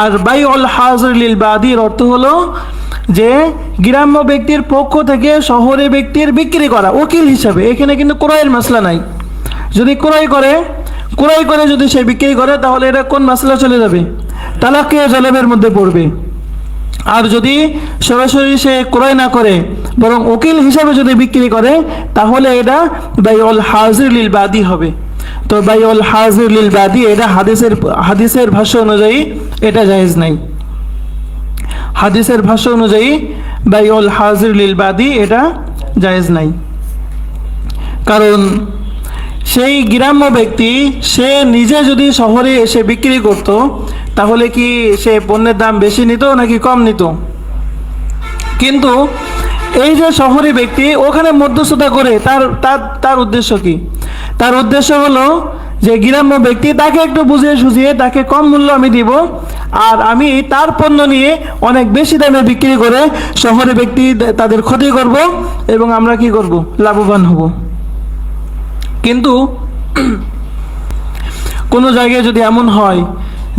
আর বাইউল হাজির লিল বাদির অর্থ হলো যে গ্রাম্য ব্যক্তির পক্ষ থেকে শহরে ব্যক্তির বিক্রি করা উকিল হিসাবে। এখানে কিন্তু ক্রয়ের মাসলা নাই। যদি ক্রয় করে যদি সে বিক্রি করে তাহলে এটা কোন মাসলা চলে যাবে? তালাকে জালেমের মধ্যে পড়বে। আর যদি সরাসরি সে ক্রয় না করে বরং উকিল হিসাবে যদি বিক্রি করে তাহলে এটা বাইউল হাজির লিল বাদি হবে। তো বাইউল হাজির লিল বাদি এটা হাদিসের ভাষ্য অনুযায়ী এটা জায়েজ নাই। হাদিসের ভাষ্য অনুযায়ী বাইউল হাজির লিল বাদি এটা জায়েজ নাই। কারণ সেই গ্রাম্য ব্যক্তি সে নিজে যদি শহরে এসে বিক্রি করত তাহলে কি সে পণ্যের দাম বেশি নিত নাকি কম নিত? কিন্তু এই যে শহরে ব্যক্তি ওখানে মধ্যস্থতা করে তার উদ্দেশ্য কি? তার উদ্দেশ্য হলো যে গ্রাম্য ব্যক্তি তাকে একটু বুঝিয়ে সুঝিয়ে তাকে কম মূল্য আমি দিব, আর আমি তার পণ্য নিয়ে অনেক বেশি দামে বিক্রি করে শহরে ব্যক্তি তাদের ক্ষতি করব এবং আমরা কি করব? লাভবান হব। কিন্তু কোনো জায়গায় যদি এমন হয়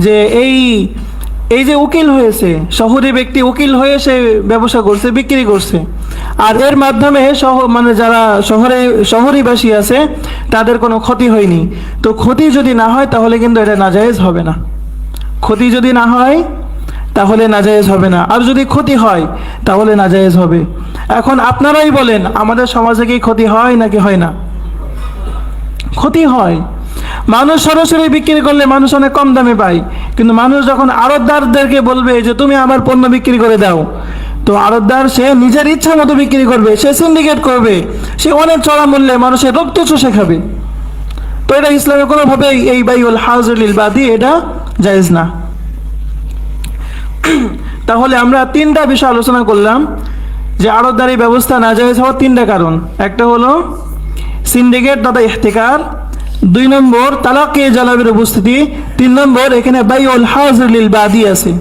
যে এই যে উকিল হয়েছে, শহরে ব্যক্তি উকিল হয়ে সে ব্যবসা করছে, বিক্রি করছে, আর এর মাধ্যমে মানে যারা শহরীবাসী আছে তাদের কোনো ক্ষতি হয়নি, তো ক্ষতি যদি না হয় তাহলে কিন্তু এটা নাজায়েজ হবে না। ক্ষতি যদি না হয় তাহলে নাজায়েজ হবে না, আর যদি ক্ষতি হয় তাহলে নাজায়েজ হবে। এখন আপনারাই বলেন আমাদের সমাজে কি ক্ষতি হয় নাকি হয় না? ক্ষতি হয়। মানুষ সরাসরি বিক্রি করলে মানুষ অনেক কম দামে পায়, কিন্তু মানুষ যখন আড়তদারদেরকে বলবে যে তুমি আমার পণ্য বিক্রি করে দাও, তো আড়তদার সে নিজের ইচ্ছা মতো বিক্রি করবে, সে সিন্ডিকেট করবে, সে অনেক চড়া মূল্যে মানুষের রক্ত চষে খাবে। তো এটা ইসলামে কোনোভাবে এই বাইউল হাজির লিল বাদি এটা জায়েজ না। তাহলে আমরা তিনটা বিষয় আলোচনা করলাম যে আড়তদারি ব্যবস্থা নাজায়েজ হওয়ার তিনটা কারণ। একটা হলো সিন্ডিকেট তথা ইহতিকার, 2 নম্বর তালাকে জালাবের উপস্থিতি, 3 নম্বর এখানে বাইউল হাজির লিল বাদি আছে।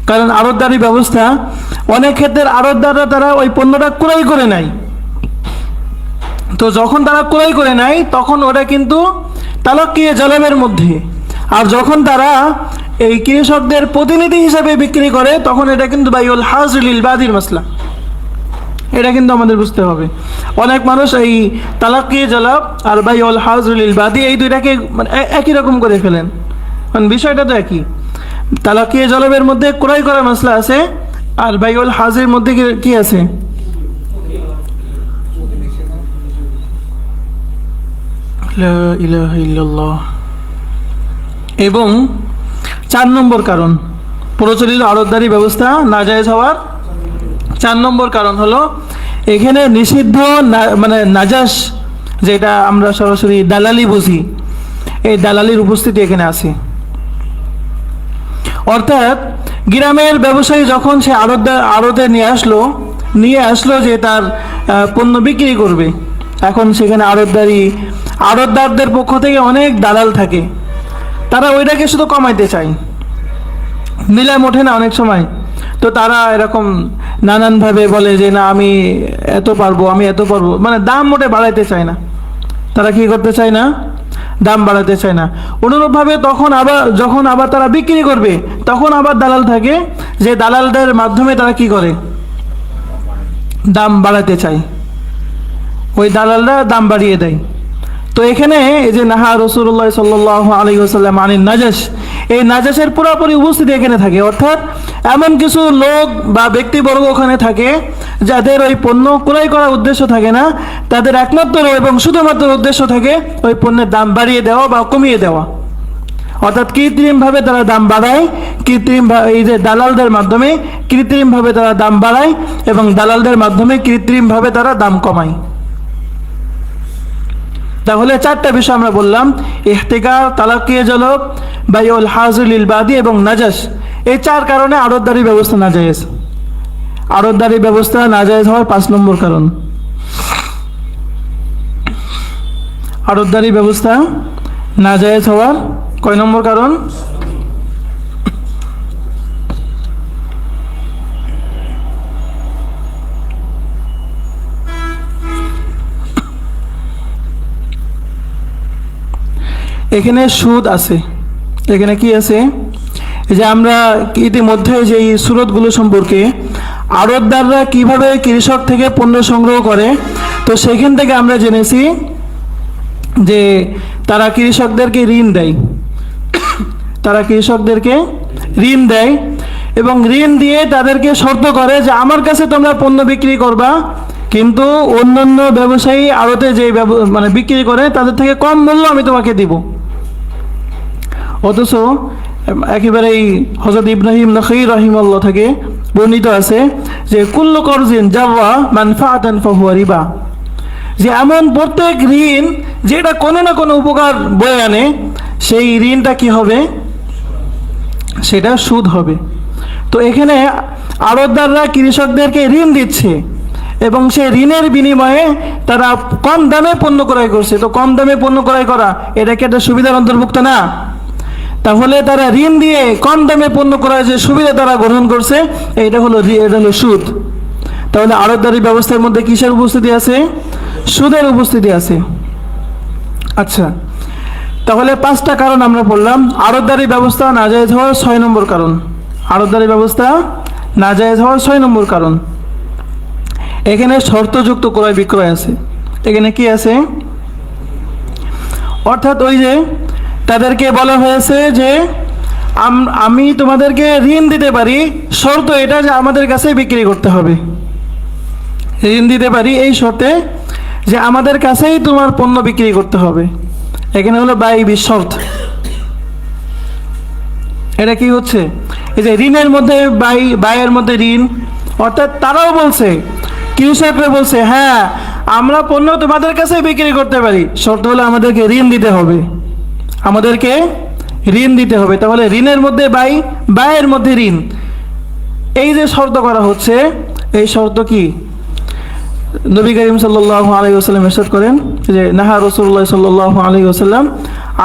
কারণ আড়তদারি ব্যবস্থা অনেক ক্ষেত্রে আড়তদাররা তারা ওই পণ্যটা ক্রয় করে নেয়, তো যখন তারা ক্রয় করে নেয় তখন ওটা কিন্তু তালাকে জালাবের মধ্যে, আর যখন তারা এই কৃষকদের প্রতিনিধি হিসাবে বিক্রি করে তখন এটা কিন্তু বাইউল হাজির লিল বাদির মাসলা। এটা কিন্তু আমাদের বুঝতে হবে। অনেক মানুষ এই তালাকি জালাব আর বাইউল হাজির লিল বাদি এই দুইটাকে মানে একই রকম করে ফেলেন, কারণ বিষয়টা তো একই। তালাকি জালাবের মধ্যে ক্রয় করার মাসলা আছে, আর বাইউল হাজির মধ্যে কি আছে? লা ইলাহা ইল্লাল্লাহ। এবং 4 নম্বর কারণ প্রচলিত আড়তদারি ব্যবস্থা নাজায়েজ হওয়ার 4 নম্বর কারণ হলো এখানে নিষিদ্ধ মানে নাজাস, যেটা আমরা সরাসরি দালালি বুঝি, এই দালালির উপস্থিতি এখানে আছে। অর্থাৎ গ্রামের ব্যবসায়ী যখন সে আড়তে নিয়ে আসলো যে তার পণ্য বিক্রি করবে, এখন সেখানে আড়তদারদের পক্ষ থেকে অনেক দালাল থাকে, তারা ওইটাকে শুধু কমাইতে চায়, নিলাম ওঠে না অনেক সময়, তো তারা এরকম নানানভাবে বলে যে না আমি এত পারবো, মানে দাম মোটে বাড়াইতে চায় না। তারা কি করতে চায় না? দাম বাড়াতে চায় না। অনুরূপভাবে যখন আবার তারা বিক্রি করবে তখন আবার দালাল থাকে, যে দালালদের মাধ্যমে তারা কি করে? দাম বাড়াতে চায়, ওই দালালরা দাম বাড়িয়ে দেয়। তো এখানে এই যে নাহা রাসূলুল্লাহ সাল্লাল্লাহু আলাইহি ওয়াসাল্লাম আনিন নাজাশ, এই নাজাশের পুরোপুরি উপস্থিতি এখানে থাকে। অর্থাৎ এমন কিছু লোক বা ব্যক্তিবর্গ ওখানে থাকে যাদের ওই পণ্য ক্রয় করার উদ্দেশ্য থাকে না, তাদের একমাত্র এবং শুধুমাত্র উদ্দেশ্য থাকে ওই পণ্যের দাম বাড়িয়ে দেওয়া বা কমিয়ে দেওয়া। অর্থাৎ কৃত্রিমভাবে তারা দাম বাড়ায়, এই যে দালালদের মাধ্যমে কৃত্রিমভাবে তারা দাম বাড়ায় এবং দালালদের মাধ্যমে কৃত্রিমভাবে তারা দাম কমায়। তাহলে 4টা বিষয় আমরা বললাম, ইহতিকার, তালাকি জালাব, বাইউল হাজির লিল বাদি এবং নাজাশ। এই 4 কারণে আড়তদারি ব্যবস্থা নাজায়েজ। আড়তদারি ব্যবস্থা নাজায়েজ হওয়ার 5 নম্বর কারণ। আড়তদারি ব্যবস্থা নাজায়েজ হওয়ার কয় নম্বর কারণ? এখানে সুদ আছে। এখানে কি আছে? এই যে আমরা ইতিমধ্যে যে এই সুরতগুলো সম্পর্কে আড়তদাররা কিভাবে কৃষক থেকে পণ্য সংগ্রহ করে, তো সেখান থেকে আমরা জেনেছি যে তারা কৃষকদেরকে ঋণ দেয়। তারা কৃষকদেরকে ঋণ দেয় এবং ঋণ দিয়ে তাদেরকে শর্ত করে যে আমার কাছে তোমরা পণ্য বিক্রি করবা, কিন্তু অন্যান্য ব্যবসায়ী আড়তে যে মানে বিক্রি করে তাদের থেকে কম মূল্য আমি তোমাকে দিব। অথচ একেবারেই হযরত ইব্রাহিম নখঈ রাহিমাহুল্লাহ থেকে বর্ণিত আছে যে কুল্লু করজিন জাররা মানফাআতান ফাহুয়া রিবা, যে এমন প্রত্যেক ঋণ যেটা কোনো না কোনো উপকার বয়ে আনে, সেই ঋণটা কি হবে? সেটা সুদ হবে। তো এখানে আড়তদাররা কৃষকদেরকে ঋণ দিচ্ছে এবং সেই ঋণের বিনিময়ে তারা কম দামে পণ্য ক্রয় করছে। তো কম দামে পণ্য ক্রয় করা এটা কি একটা সুবিধার অন্তর্ভুক্ত না? তাহলে তারা ঋণ দিয়ে কম দামে পণ্য ক্রয় যে সুবিধা তারা গ্রহণ করছে, এটা হলো সুদ। তাহলে আড়তদারি ব্যবস্থার মধ্যে কিসের উপস্থিতি আছে? সুদের উপস্থিতি আছে। আচ্ছা, তাহলে 5টা কারণ আমরা বললাম। আড়তদারি ব্যবস্থা নাজায়েজ হওয়ার 6 নম্বর কারণ। আড়তদারি ব্যবস্থা নাজায়েজ হওয়ার 6 নম্বর কারণ, এখানে শর্তযুক্ত ক্রয় বিক্রয় আছে। এখানে কি আছে? অর্থাৎ ওই যে তাদেরকে বলা হয়েছে যে আমি তোমাদেরকে ঋণ দিতে পারি, শর্ত এটা যে আমাদের কাছে বিক্রি করতে হবে। ঋণ দিতে পারি এই শর্তে যে আমাদের কাছেই তোমার পণ্য বিক্রি করতে হবে। এখানে হলো বাই বিশর্ত। এটা কি হচ্ছে? এই যে ঋণের মধ্যে বাইয়ের মধ্যে ঋণ, অর্থাৎ তারাও বলছে, কৃষকরা বলছে হ্যাঁ আমরা পণ্য তোমাদের কাছে বিক্রি করতে পারি, শর্ত হলো আমাদেরকে ঋণ দিতে হবে। আমাদেরকে ঋণ দিতে হবে। তাহলে ঋণের মধ্যে বাইয়ের মধ্যে ঋণ, এই যে শর্ত করা হচ্ছে, এই শর্ত কি? নবী করিম সাল্লাল্লাহু আলাইহি ওয়াসাল্লাম ইরশাদ করেন যে নাহা রাসূলুল্লাহ সাল্লাল্লাহু আলাইহি ওয়াসাল্লাম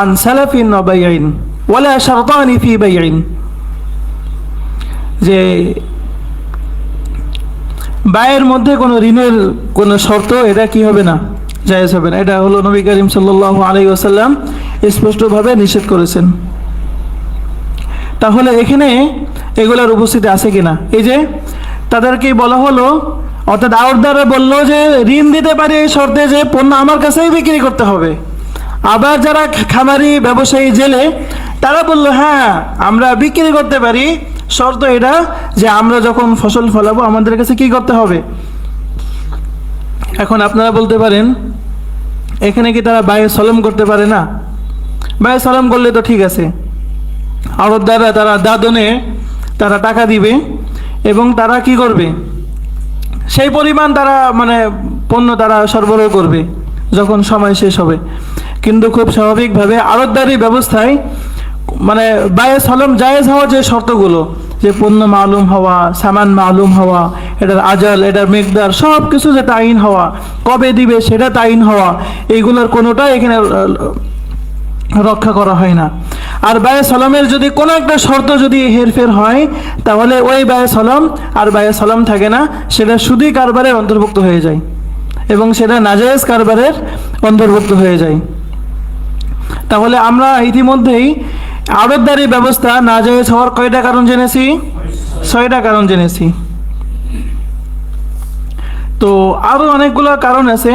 আন সালাফিন ওয়া বাইইন ওয়ালা শারতানি ফি বাইইন, যে বাইয়ের মধ্যে কোনো ঋণের কোনো শর্ত এটা কি হবে না? জায়েজ হবে না। এটা হলো নবী করিম সাল্লাল্লাহু আলাইহি ওয়াসাল্লাম স্পষ্টভাবে নিষেধ করেছেন। তাহলে এখানে এগুলোর উপস্থিতি আছে কিনা? এই যে তাদেরকে বলা হলো, অর্থাৎ আড়তদাররা বললো যে ঋণ দিতে পারি এই শর্তে যে পণ্য আমার কাছেই বিক্রি করতে হবে। আবার যারা খামারি ব্যবসায়ী জেলে, তারা বললো হ্যাঁ আমরা বিক্রি করতে পারি, শর্ত এটা যে আমরা যখন ফসল ফলাবো আমাদের কাছে কি করতে হবে। এখন আপনারা বলতে পারেন এখানে কি তারা বায়ে সলম করতে পারে না? বায়ে সলম করলে তো ঠিক আছে, আড়তদাররা তারা দাদনে তারা টাকা দিবে এবং তারা কি করবে, সেই পরিমাণ তারা মানে পণ্য তারা সরবরাহ করবে যখন সময় শেষ হবে। কিন্তু খুব স্বাভাবিকভাবে আড়তদারি ব্যবস্থায় মানে বায়ে সলম জায়েজ হওয়া যে শর্তগুলো, যে পণ্য মালুম হওয়া, সামান মালুম হওয়া, এটার আজাল, এটার মেকদার সব কিছু যে তাইন হওয়া, কবে দিবে সেটা তাইন হওয়া, এইগুলোর কোনোটাই এখানে রক্ষা করা হয় না। আর বায়ে সলমের যদি কোনো একটা শর্ত যদি হেরফের হয়, তাহলে ওই বায়ে সলম আর বায়ে সলম থাকে না, সেটা সুদি কারবারের অন্তর্ভুক্ত হয়ে যায় এবং সেটা নাজায়েজ কারবারের অন্তর্ভুক্ত হয়ে যায়। তাহলে আমরা ইতিমধ্যেই আড়তদারি ব্যবস্থা নাজায়েজ হওয়ার কয়টা কারণ জেনেছি? 6টা কারণ জেনেছি। তো আরও অনেকগুলো কারণ আছে,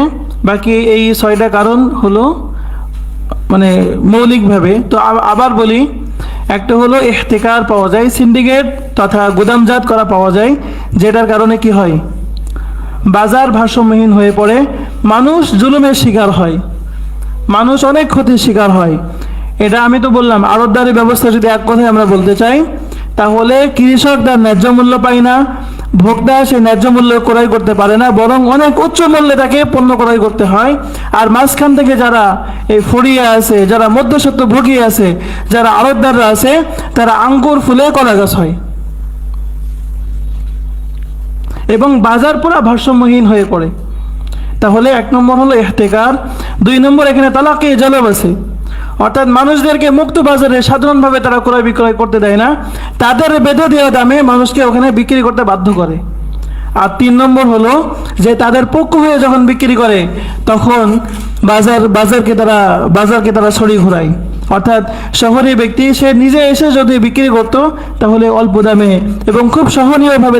বাকি এই 6টা কারণ হলো মানে মৌলিকভাবে। তো আবার বলি, একটা হলো ইহতিকার পাওয়া যায়, সিন্ডিকেট তথা গুদামজাত করা পাওয়া যায়, যেটার কারণে কি হয়? বাজার ভারসাম্যহীন হয়ে পড়ে, মানুষ জুলুমের শিকার হয়, মানুষ অনেক ক্ষতির শিকার হয়। এটা আমি তো বললাম আড়তদারি ব্যবস্থা যদি এক কথায় আমরা বলতে চাই, তাহলে কৃষক তার ন্যায্য মূল্য পায় না, ভোক্তা সে ন্যায্য মূল্য ক্রয় করতে পারে না, বরং অনেক উচ্চ মূল্যে তাকে পণ্য ক্রয় করতে হয়। আর মাঝখান থেকে যারা এই ফড়িয়ে আছে, যারা মধ্যস্বত্ব ভুগিয়ে আছে, যারা আড়তদাররা আছে, তারা আঙ্গুর ফুলে কলা গাছ হয় এবং বাজার পুরা ভারসাম্যহীন হয়ে পড়ে। তাহলে 1 নম্বর হলো ইহতিকার। 2 নম্বর এখানে তালাকি জালব আছে, অর্থাৎ মানুষদেরকে মুক্ত বাজারে সাধারণভাবে তারা ক্রয় বিক্রয় করতে দেয় না, তাদের বেঁধে দেওয়া দামে মানুষকে ওখানে বিক্রি করতে বাধ্য করে। আর 3 নম্বর হলো যে তাদের পক্ষ হয়ে যখন বিক্রি করে তখন বাজারকে তারা ছড়ি ঘোরায় অর্থাৎ শহরে ব্যক্তি সে নিজে এসে যদি বিক্রি করত তাহলে অল্প দামে এবং খুব সহনীয়ভাবে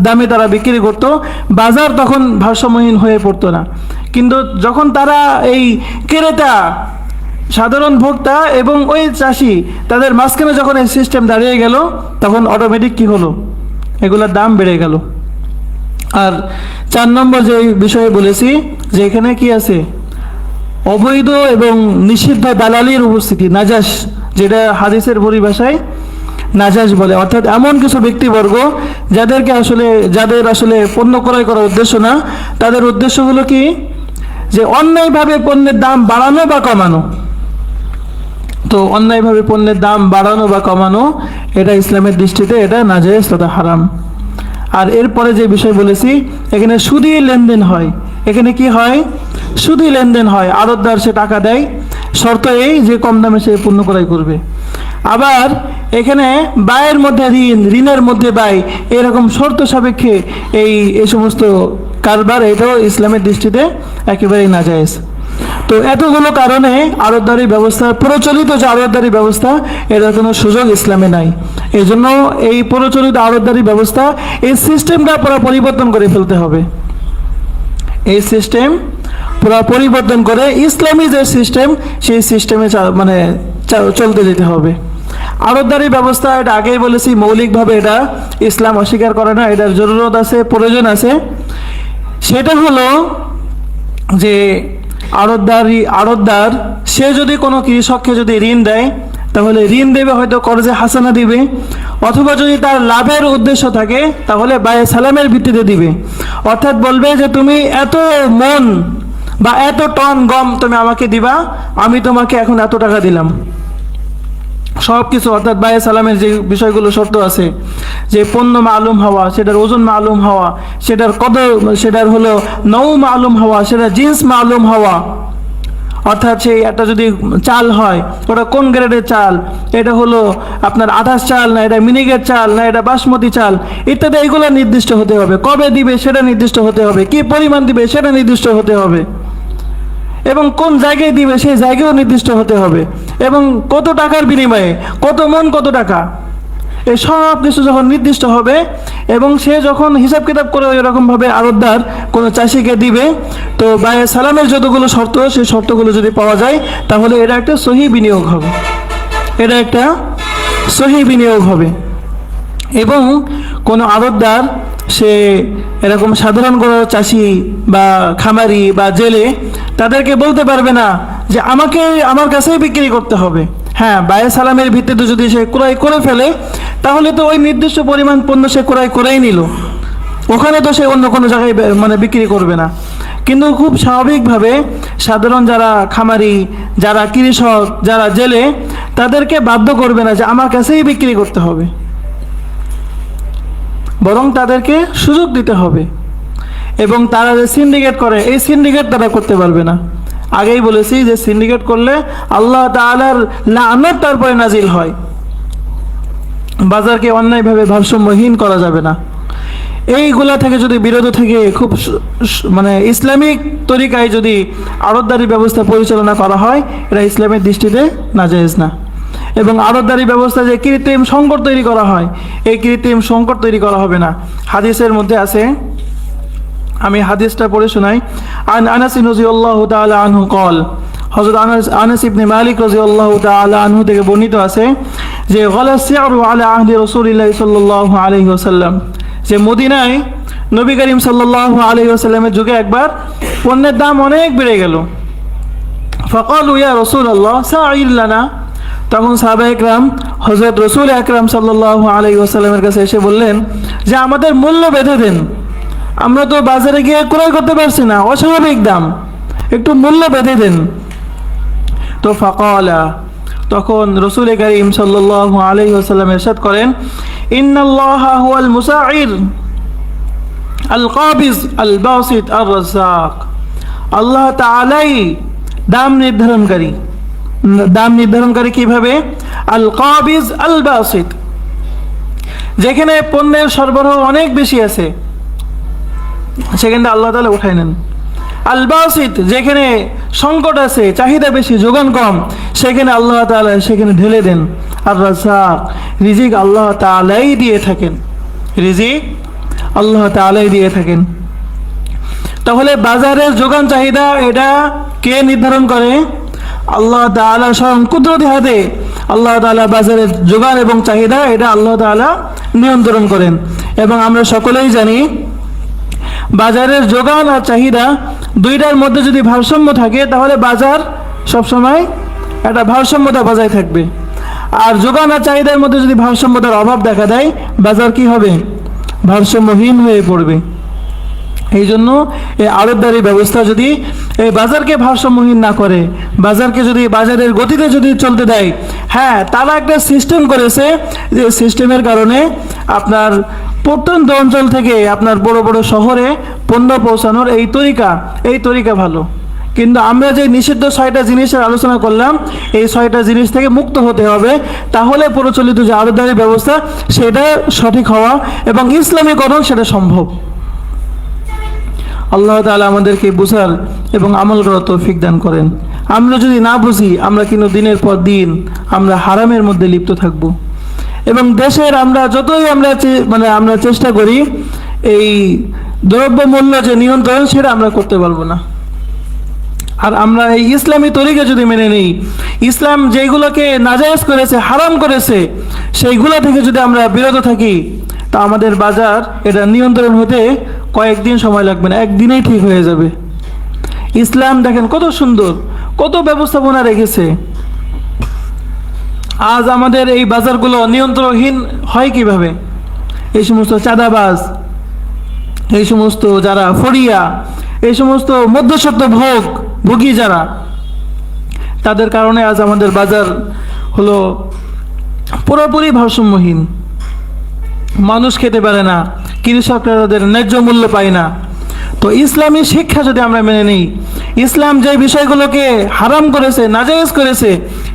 দামে তারা বিক্রি করত, বাজার তখন ভারসাম্যহীন হয়ে পড়তো না। কিন্তু যখন তারা এই ক্রেতা, সাধারণ ভোক্তা এবং ওই চাষি, তাদের মাঝখানে যখন এই সিস্টেম দাঁড়িয়ে গেল, তখন অটোমেটিক কি হলো, এগুলোর দাম বেড়ে গেল। আর 4 নম্বর যে বিষয়ে বলেছি যে এখানে কি আছে, অবৈধ এবং নিষিদ্ধ দালালির উপস্থিতি, নাজাস, যেটা হাদিসের পরিভাষায় নাজাস বলে। অর্থাৎ এমন কিছু ব্যক্তিবর্গ যাদের আসলে পণ্য ক্রয় করার উদ্দেশ্য না, তাদের উদ্দেশ্য হলো কি, যে অন্যায়ভাবে পণ্যের দাম বাড়ানো বা কমানো। তো অন্যায়ভাবে পণ্যের দাম বাড়ানো বা কমানো, এটা ইসলামের দৃষ্টিতে এটা নাজায়েজ তথা হারাম। আর এরপরে যে বিষয় বলেছি, এখানে সুদী লেনদেন হয়। এখানে কি হয়, সুদী লেনদেন হয়। আড়তদার সে টাকা দেয়, শর্ত এই যে কম দামে সে পণ্য ক্রয় করবে। আবার এখানে ব্যয়ের মধ্যে ঋণ, ঋণের মধ্যে ব্যয়, এরকম শর্ত সাপেক্ষে এই সমস্ত কারবার, এটাও ইসলামের দৃষ্টিতে একেবারেই নাজায়েজ। তো এতগুলো কারণে আড়তদারি ব্যবস্থা, প্রচলিত যে আড়তদারি ব্যবস্থা, এটার কোনো সুযোগ ইসলামে নাই। এই জন্য এই প্রচলিত আড়তদারি ব্যবস্থা, এই সিস্টেমটা পুরো পরিবর্তন করে ফেলতে হবে। এই সিস্টেম পুরো পরিবর্তন করে ইসলামী যে সিস্টেম, সেই সিস্টেমে চলতে যেতে হবে। আড়তদারি ব্যবস্থা, এটা আগেই বলেছি, মৌলিকভাবে এটা ইসলাম অস্বীকার করে না, এটার জরুরত আছে, প্রয়োজন আছে। সেটা হলো যে আড়তদার সে যদি কোনো কৃষককে যদি ঋণ দেয়, তাহলে ঋণ দেবে হয়তো কর্জে হাসানা দিবে, অথবা যদি তার লাভের উদ্দেশ্য থাকে তাহলে বায়ে সালামের ভিত্তিতে দিবে। অর্থাৎ বলবে যে তুমি এত মন বা এত টন গম তুমি আমাকে দিবা, আমি তোমাকে এখন এত টাকা দিলাম, সব কিছু। অর্থাৎ বায়ে সালামের যে বিষয়গুলো শর্ত আছে, যে পণ্য মালুম হওয়া, সেটার ওজন মালুম হওয়া, সেটার কদর, সেটার হলো নৌ মালুম হওয়া, সেটার জিন্স মালুম হওয়া। অর্থাৎ সেই একটা যদি চাল হয়, ওটা কোন গ্রেডের চাল, এটা হলো আপনার 28 চাল, না এটা মিনিকেট চাল, না এটা বাসমতি চাল, ইত্যাদি, এইগুলো নির্দিষ্ট হতে হবে। কবে দিবে সেটা নির্দিষ্ট হতে হবে, কি পরিমাণ দিবে সেটা নির্দিষ্ট হতে হবে, এবং কোন জায়গায় দিবে সেই জায়গাও নির্দিষ্ট হতে হবে, এবং কত টাকার বিনিময়ে, কত মন কত টাকা, এই সব কিছু যখন নির্দিষ্ট হবে, এবং সে যখন হিসাব কিতাব করে এরকমভাবে আড়তদার কোনো চাষিকে দিবে, তো বায়ে সালামের যতগুলো শর্ত, সেই শর্তগুলো যদি পাওয়া যায়, তাহলে এটা একটা সহি বিনিয়োগ হবে, এটা একটা সহি বিনিয়োগ হবে। এবং কোনো আড়তদার সে এরকম সাধারণ কোনো চাষি বা খামারি বা জেলে, তাদেরকে বলতে পারবে না যে আমার কাছেই বিক্রি করতে হবে। হ্যাঁ, বায়ে সালামের ভিত্তিতে যদি সে ক্রয় করে ফেলে, তাহলে তো ওই নির্দিষ্ট পরিমাণ পণ্য সে ক্রয় করেই নিল, ওখানে তো সে অন্য কোনো জায়গায় বিক্রি করবে না। কিন্তু খুব স্বাভাবিকভাবে সাধারণ যারা খামারি, যারা কৃষক, যারা জেলে, তাদেরকে বাধ্য করবে না যে আমার কাছেই বিক্রি করতে হবে, বরং তাদেরকে সুযোগ দিতে হবে। এবং তারা যে সিন্ডিকেট করে, এই সিন্ডিকেট তারা করতে পারবে না। আগেই বলেছি যে সিন্ডিকেট করলে আল্লাহ তাআলার লানত তারপরে নাজিল হয়। বাজারকে অন্যায়ভাবে ভারসাম্যহীন করা যাবে না। এইগুলা থেকে যদি বিরত থেকে খুব ইসলামিক তরিকায় যদি আড়তদারি ব্যবস্থা পরিচালনা করা হয়, এটা ইসলামের দৃষ্টিতে নাজায়েজ না। এবং আড়তদারি ব্যবস্থা যে কৃত্রিম সংকট তৈরি করা হয়, এই কৃত্রিম সংকট তৈরি করা হবে না। হাদিসের মধ্যে আছে, আমি হাদিসটা পড়ে শোনাই। আনাস রাদিয়াল্লাহু তাআলা আনহু قال, হযরত আনাস ইবনে মালিক রাদিয়াল্লাহু তাআলা আনহু থেকে বর্ণিত আছে যে গালা সি'রু আলা আহদি রাসূলিল্লাহ সাল্লাল্লাহু আলাইহি ওয়াসাল্লাম, যে মদিনায় নবী করিম সাল্লাল্লাহু আলাইহি ওয়াসাল্লামের যুগে একবার পণ্যের দাম অনেক বেড়ে গেল। ফাকালু ইয়া রাসূলুল্লাহ সা'ইর লানা, তখন সাহাবায়ে কেরাম হযরত রাসূল আকরাম সাল্লাল্লাহু আলাইহি ওয়াসাল্লামের কাছে এসে বললেন যে আমাদের মূল্য বেঁধে দেন, আমরা তো বাজারে গিয়ে ক্রয় করতে পারছি না, অস্বাভাবিক দাম, একটু মূল্য বেঁধে দেন। তো ফাকালা, তখন রাসূল করিম সাল্লাল্লাহু আলাইহি ওয়াসাল্লাম ইরশাদ করেন, ইন্নাল্লাহা হুয়াল মুসাইর আল কাবিজ আল বাসিত আর রাজ্জাক, আল্লাহ তাআলাই দাম নির্ধারণকারী। দাম নির্ধারণকারী কিভাবে? আল কাবিজ আল বাসিত, যেখানে পণ্যের সরবরাহ অনেক বেশি আছে সেখানে আল্লাহ তাআলা উঠাই নেন, আল বাসিত, যেখানে সংকট আছে, চাহিদা বেশি, যোগান কম, সেখানে আল্লাহ তাআলা সেখানে ঢেলে দেন। আর রাজ্জাক, রিজিক আল্লাহ তাআলাই দিয়ে থাকেন, রিজিক আল্লাহ তাআলাই দিয়ে থাকেন। তাহলে বাজারের যোগান চাহিদা এটা কে নির্ধারণ করে? আল্লাহ তাআলা স্বয়ং কুদরতি হাতে আল্লাহ তাআলা বাজারের যোগান এবং চাহিদা এটা আল্লাহ তাআলা নিয়ন্ত্রণ করেন। এবং আমরা সকলেই জানি বাজারের যোগান আর চাহিদা দুইটার মধ্যে যদি ভারসাম্য থাকে তাহলে বাজার সবসময় একটা ভারসাম্যতা বজায় থাকবে। আর যোগান আর চাহিদার মধ্যে যদি ভারসাম্যতার অভাব দেখা দেয়, বাজার কি হবে? ভারসাম্যহীন হয়ে পড়বে। এই জন্য এই আড়তদারি ব্যবস্থা যদি এই বাজারকে ভারসাম্যহীন না করে, বাজারকে যদি বাজারের গতিতে যদি চলতে দেয়, হ্যাঁ তারা একটা সিস্টেম করেছে, যে সিস্টেমের কারণে আপনার প্রত্যন্ত অঞ্চল থেকে আপনার বড় বড় শহরে পণ্য পৌঁছানোর এই তরিকা ভালো। কিন্তু আমরা যে নিষিদ্ধ 6টা জিনিসের আলোচনা করলাম, এই 6টা জিনিস থেকে মুক্ত হতে হবে, তাহলে প্রচলিত যে আড়তদারি ব্যবস্থা সেটা সঠিক হওয়া এবং ইসলামীকরণ সেটা সম্ভব। আল্লাহ তাআলা আমাদেরকে বুঝার এবং আমল করার তৌফিক দান করেন। আমরা যদি না বুঝি, আমরা কিন্তু দিনের পর দিন আমরা হারামের মধ্যে লিপ্ত থাকব। এবং দেশের আমরা যতই আমরা চেষ্টা করি এই দ্রব্যমূল্য যে নিয়ন্ত্রণ সেটা আমরা করতে পারবো না। আর আমরা এই ইসলামী তরিকা যদি মেনে নিই, ইসলাম যেগুলোকে নাজায়েজ করেছে, হারাম করেছে, সেইগুলো থেকে যদি আমরা বিরত থাকি, তা আমাদের বাজার এটা নিয়ন্ত্রণ হতে কয়েকদিন সময় লাগবে না, একদিনেই ঠিক হয়ে যাবে। ইসলাম দেখেন কত সুন্দর, কত ব্যবস্থাপনা রেখেছে। আজ আমাদের এই বাজারগুলো নিয়ন্ত্রণহীন হয় কিভাবে? এই সমস্ত চাঁদাবাজ, এই সমস্ত যারা ফড়িয়া, এই সমস্ত মধ্যস্বত্ব ভোগী যারা, তাদের কারণে আজ আমাদের বাজার হলো পুরোপুরি ভারসাম্যহীন। মানুষ খেতে পারে না, কৃষকরা তাদের ন্যায্য মূল্য পায় না। তো ইসলামী শিক্ষা যদি আমরা মেনে নিই, ইসলাম যে বিষয়গুলোকে হারাম করেছে, নাজায়েজ করেছে,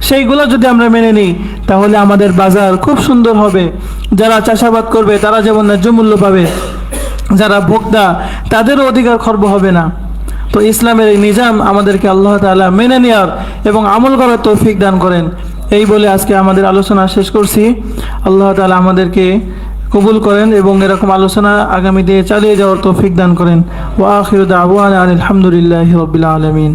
সেইগুলো যদি আমরা মেনে নিই, তাহলে আমাদের বাজার খুব সুন্দর হবে। যারা চাষাবাদ করবে তারা যেমন ন্যায্য মূল্য পাবে, যারা ভোক্তা তাদেরও অধিকার খর্ব হবে না। তো ইসলামের এই নিজাম আমাদেরকে আল্লাহ তাআলা মেনে নেওয়ার এবং আমল করার তৌফিক দান করেন। এই বলে আজকে আমাদের আলোচনা শেষ করছি। আল্লাহ তাআলা আমাদেরকে কবুল করেন এবং এরকম আলোচনা আগামী দিনে চালিয়ে যাওয়ার তৌফিক দান করেন। ওয়া আখিরু দাওয়ানা আলহামদুলিল্লাহি রাব্বিল আলামিন।